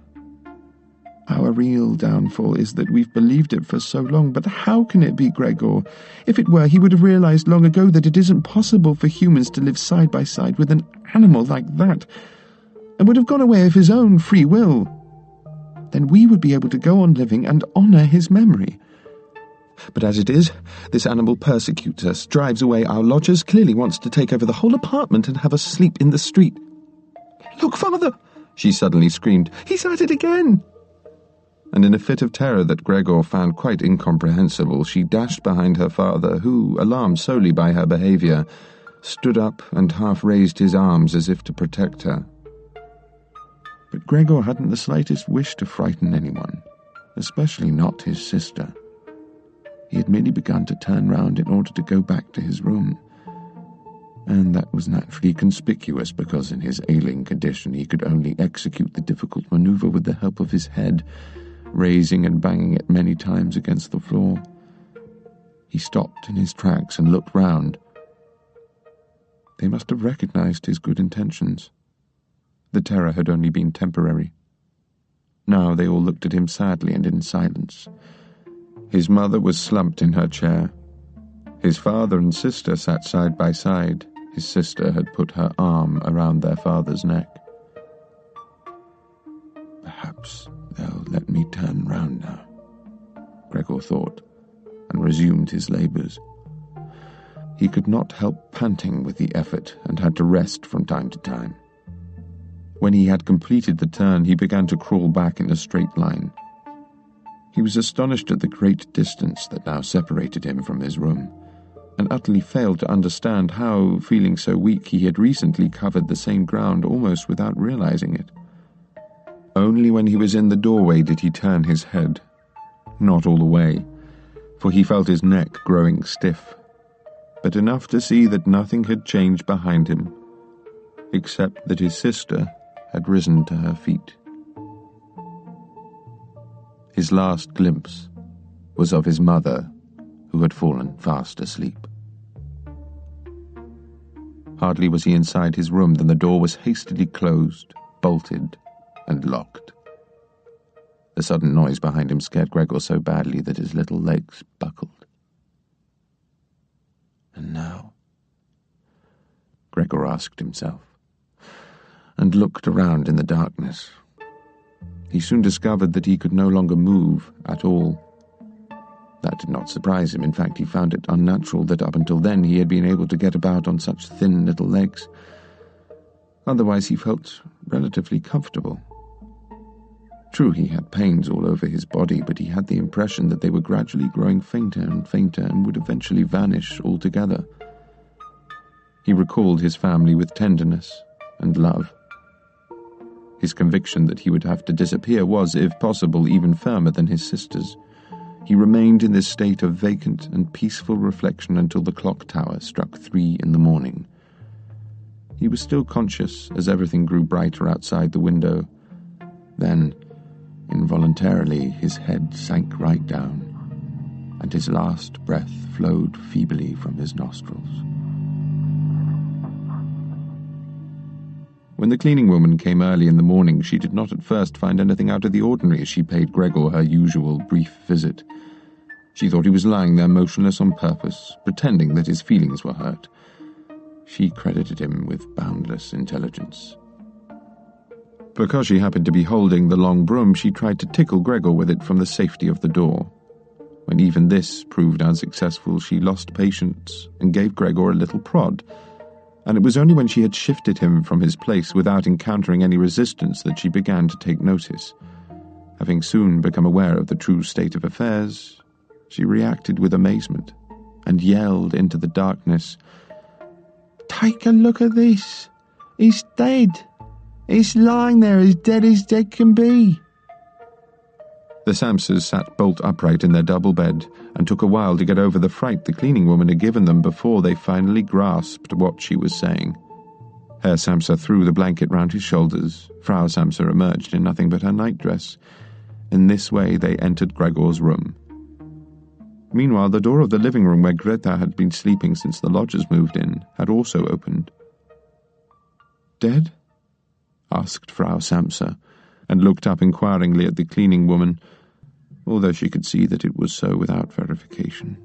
Our real downfall is that we've believed it for so long, but how can it be Gregor? If it were, he would have realized long ago that it isn't possible for humans to live side by side with an animal like that, and would have gone away of his own free will. Then we would be able to go on living and honor his memory. But as it is, this animal persecutes us, drives away our lodgers, clearly wants to take over the whole apartment and have us sleep in the street." "Look, Father!" she suddenly screamed. "He's at it again!" And in a fit of terror that Gregor found quite incomprehensible, she dashed behind her father, who, alarmed solely by her behaviour, stood up and half raised his arms as if to protect her. But Gregor hadn't the slightest wish to frighten anyone, especially not his sister. He had merely begun to turn round in order to go back to his room, and that was naturally conspicuous because in his ailing condition he could only execute the difficult manoeuvre with the help of his head, raising and banging it many times against the floor. He stopped in his tracks and looked round. They must have recognized his good intentions. The terror had only been temporary. Now they all looked at him sadly and in silence. His mother was slumped in her chair. His father and sister sat side by side. His sister had put her arm around their father's neck. "Perhaps they'll let me turn round now," Gregor thought, and resumed his labours. He could not help panting with the effort and had to rest from time to time. When he had completed the turn, he began to crawl back in a straight line. He was astonished at the great distance that now separated him from his room, and utterly failed to understand how, feeling so weak, he had recently covered the same ground almost without realizing it. Only when he was in the doorway did he turn his head. Not all the way, for he felt his neck growing stiff, but enough to see that nothing had changed behind him, except that his sister had risen to her feet. His last glimpse was of his mother, who had fallen fast asleep. Hardly was he inside his room than the door was hastily closed, bolted, and locked. The sudden noise behind him scared Gregor so badly that his little legs buckled. And now? Gregor asked himself, and looked around in the darkness. He soon discovered that he could no longer move at all. That did not surprise him. In fact, he found it unnatural that up until then he had been able to get about on such thin little legs. Otherwise he felt relatively comfortable. True, he had pains all over his body, but he had the impression that they were gradually growing fainter and fainter and would eventually vanish altogether. He recalled his family with tenderness and love. His conviction that he would have to disappear was, if possible, even firmer than his sister's. He remained in this state of vacant and peaceful reflection until the clock tower struck 3 in the morning. He was still conscious as everything grew brighter outside the window. Then, involuntarily, his head sank right down, and his last breath flowed feebly from his nostrils. When the cleaning woman came early in the morning, she did not at first find anything out of the ordinary as she paid Gregor her usual brief visit. She thought he was lying there motionless on purpose, pretending that his feelings were hurt. She credited him with boundless intelligence. Because she happened to be holding the long broom, she tried to tickle Gregor with it from the safety of the door. When even this proved unsuccessful, she lost patience and gave Gregor a little prod, and it was only when she had shifted him from his place without encountering any resistance that she began to take notice. Having soon become aware of the true state of affairs, she reacted with amazement and yelled into the darkness, "Take a look at this! He's dead! He's lying there as dead can be!" The Samsas sat bolt upright in their double bed and took a while to get over the fright the cleaning woman had given them before they finally grasped what she was saying. Herr Samsa threw the blanket round his shoulders. Frau Samsa emerged in nothing but her nightdress. In this way they entered Gregor's room. Meanwhile, the door of the living room where Greta had been sleeping since the lodgers moved in had also opened. "Dead?" asked Frau Samsa, and looked up inquiringly at the cleaning woman, although she could see that it was so without verification.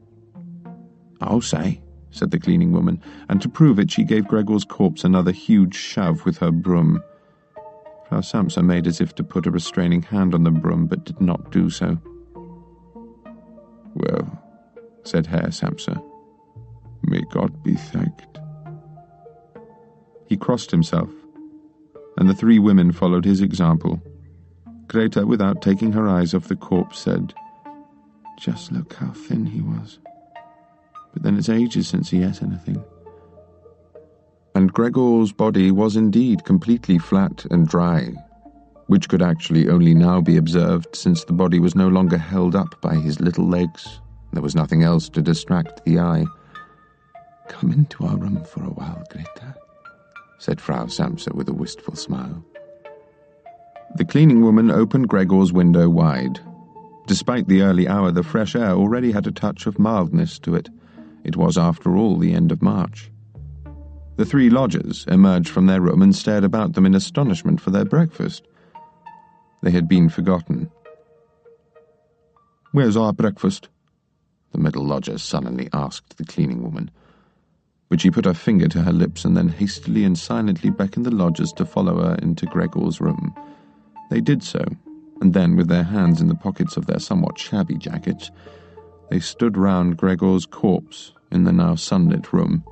"I'll say," said the cleaning woman, and to prove it she gave Gregor's corpse another huge shove with her broom. Frau Samsa made as if to put a restraining hand on the broom, but did not do so. "Well," said Herr Samsa, "may God be thanked." He crossed himself, and the 3 women followed his example. Greta, without taking her eyes off the corpse, said, "Just look how thin he was. But then it's ages since he ate anything." And Gregor's body was indeed completely flat and dry, which could actually only now be observed since the body was no longer held up by his little legs. There was nothing else to distract the eye. "Come into our room for a while, Greta," said Frau Samsa with a wistful smile. The cleaning woman opened Gregor's window wide. Despite the early hour, the fresh air already had a touch of mildness to it. It was, after all, the end of March. The 3 lodgers emerged from their room and stared about them in astonishment for their breakfast. They had been forgotten. "Where's our breakfast?" the middle lodger sullenly asked the cleaning woman. But she put her finger to her lips and then hastily and silently beckoned the lodgers to follow her into Gregor's room. They did so, and then, with their hands in the pockets of their somewhat shabby jackets, they stood round Gregor's corpse in the now sunlit room.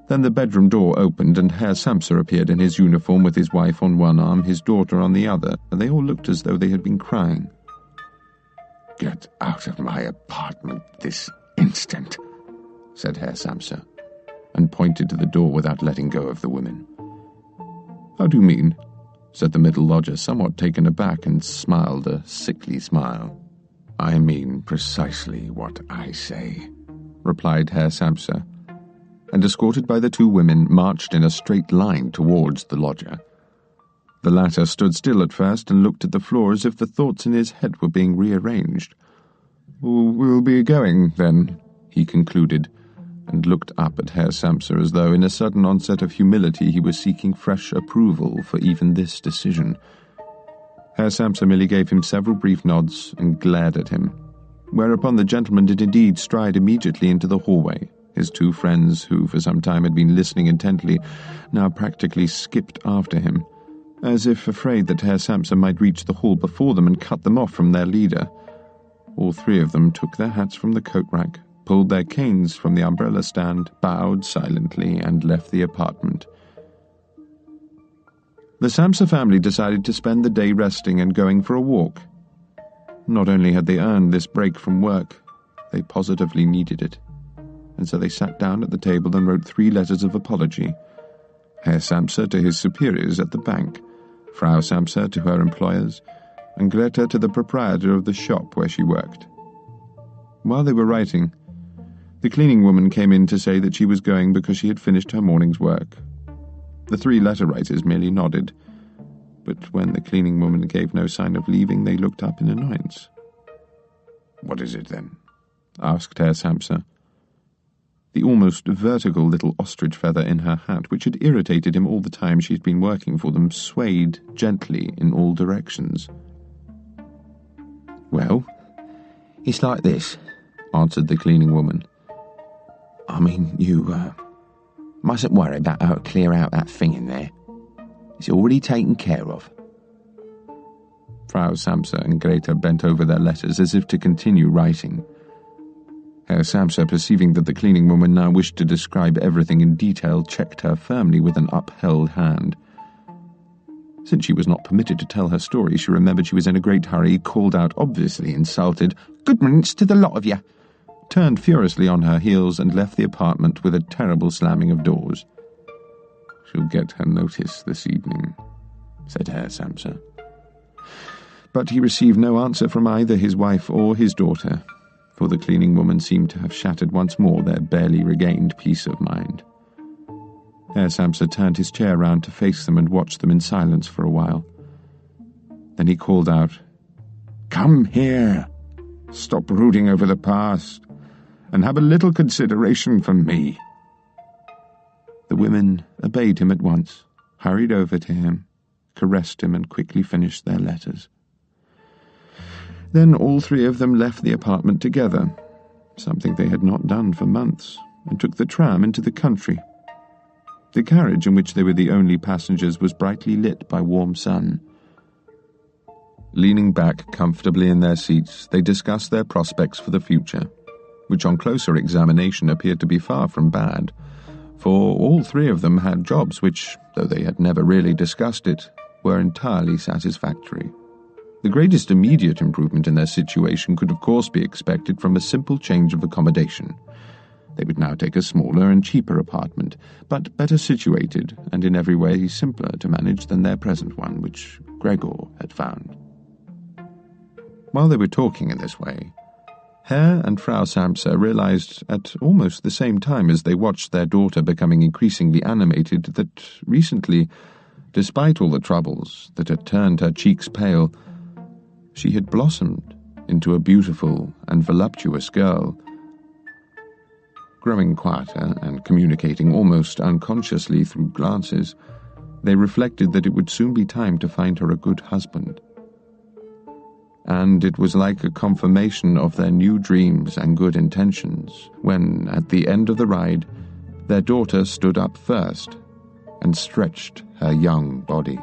Then the bedroom door opened, and Herr Samsa appeared in his uniform with his wife on one arm, his daughter on the other, and they all looked as though they had been crying. "Get out of my apartment this instant," said Herr Samsa, and pointed to the door without letting go of the women. "How do you mean?" said the middle lodger, somewhat taken aback, and smiled a sickly smile. "I mean precisely what I say," replied Herr Samsa, and escorted by the 2 women, marched in a straight line towards the lodger. The latter stood still at first and looked at the floor as if the thoughts in his head were being rearranged. "We'll be going, then," he concluded, and looked up at Herr Samsa as though, in a sudden onset of humility, he was seeking fresh approval for even this decision. Herr Samsa merely gave him several brief nods and glared at him, whereupon the gentleman did indeed stride immediately into the hallway. His 2 friends, who for some time had been listening intently, now practically skipped after him, as if afraid that Herr Samsa might reach the hall before them and cut them off from their leader. All 3 of them took their hats from the coat rack, pulled their canes from the umbrella stand, bowed silently, and left the apartment. The Samsa family decided to spend the day resting and going for a walk. Not only had they earned this break from work, they positively needed it. and so they sat down at the table and wrote 3 letters of apology. Herr Samsa to his superiors at the bank, Frau Samsa to her employers, and Greta to the proprietor of the shop where she worked. While they were writing, the cleaning woman came in to say that she was going because she had finished her morning's work. The 3 letter writers merely nodded, but when the cleaning woman gave no sign of leaving, they looked up in annoyance. "What is it, then?" asked Herr Samsa. The almost vertical little ostrich feather in her hat, which had irritated him all the time she had been working for them, swayed gently in all directions. "Well, it's like this," answered the cleaning woman. "I mean, you mustn't worry about how to clear out that thing in there. It's already taken care of." Frau Samsa and Greta bent over their letters as if to continue writing. Herr Samsa, perceiving that the cleaning woman now wished to describe everything in detail, checked her firmly with an upheld hand. Since she was not permitted to tell her story, she remembered she was in a great hurry, called out, obviously insulted, "Good riddance to the lot of you," turned furiously on her heels, and left the apartment with a terrible slamming of doors. "She'll get her notice this evening," said Herr Samsa. But he received no answer from either his wife or his daughter, for the cleaning woman seemed to have shattered once more their barely regained peace of mind. Herr Samsa turned his chair round to face them and watched them in silence for a while. Then he called out, "Come here! Stop brooding over the past, and have a little consideration for me." The women obeyed him at once, hurried over to him, caressed him, and quickly finished their letters. Then all 3 of them left the apartment together, something they had not done for months, and took the tram into the country. The carriage, in which they were the only passengers, was brightly lit by warm sun. Leaning back comfortably in their seats, they discussed their prospects for the future, which on closer examination appeared to be far from bad, for all 3 of them had jobs which, though they had never really discussed it, were entirely satisfactory. The greatest immediate improvement in their situation could of course be expected from a simple change of accommodation. They would now take a smaller and cheaper apartment, but better situated and in every way simpler to manage than their present one, which Gregor had found. While they were talking in this way, Herr and Frau Samsa realized at almost the same time as they watched their daughter becoming increasingly animated that recently, despite all the troubles that had turned her cheeks pale, she had blossomed into a beautiful and voluptuous girl. Growing quieter and communicating almost unconsciously through glances, they reflected that it would soon be time to find her a good husband. And it was like a confirmation of their new dreams and good intentions when, at the end of the ride, their daughter stood up first and stretched her young body.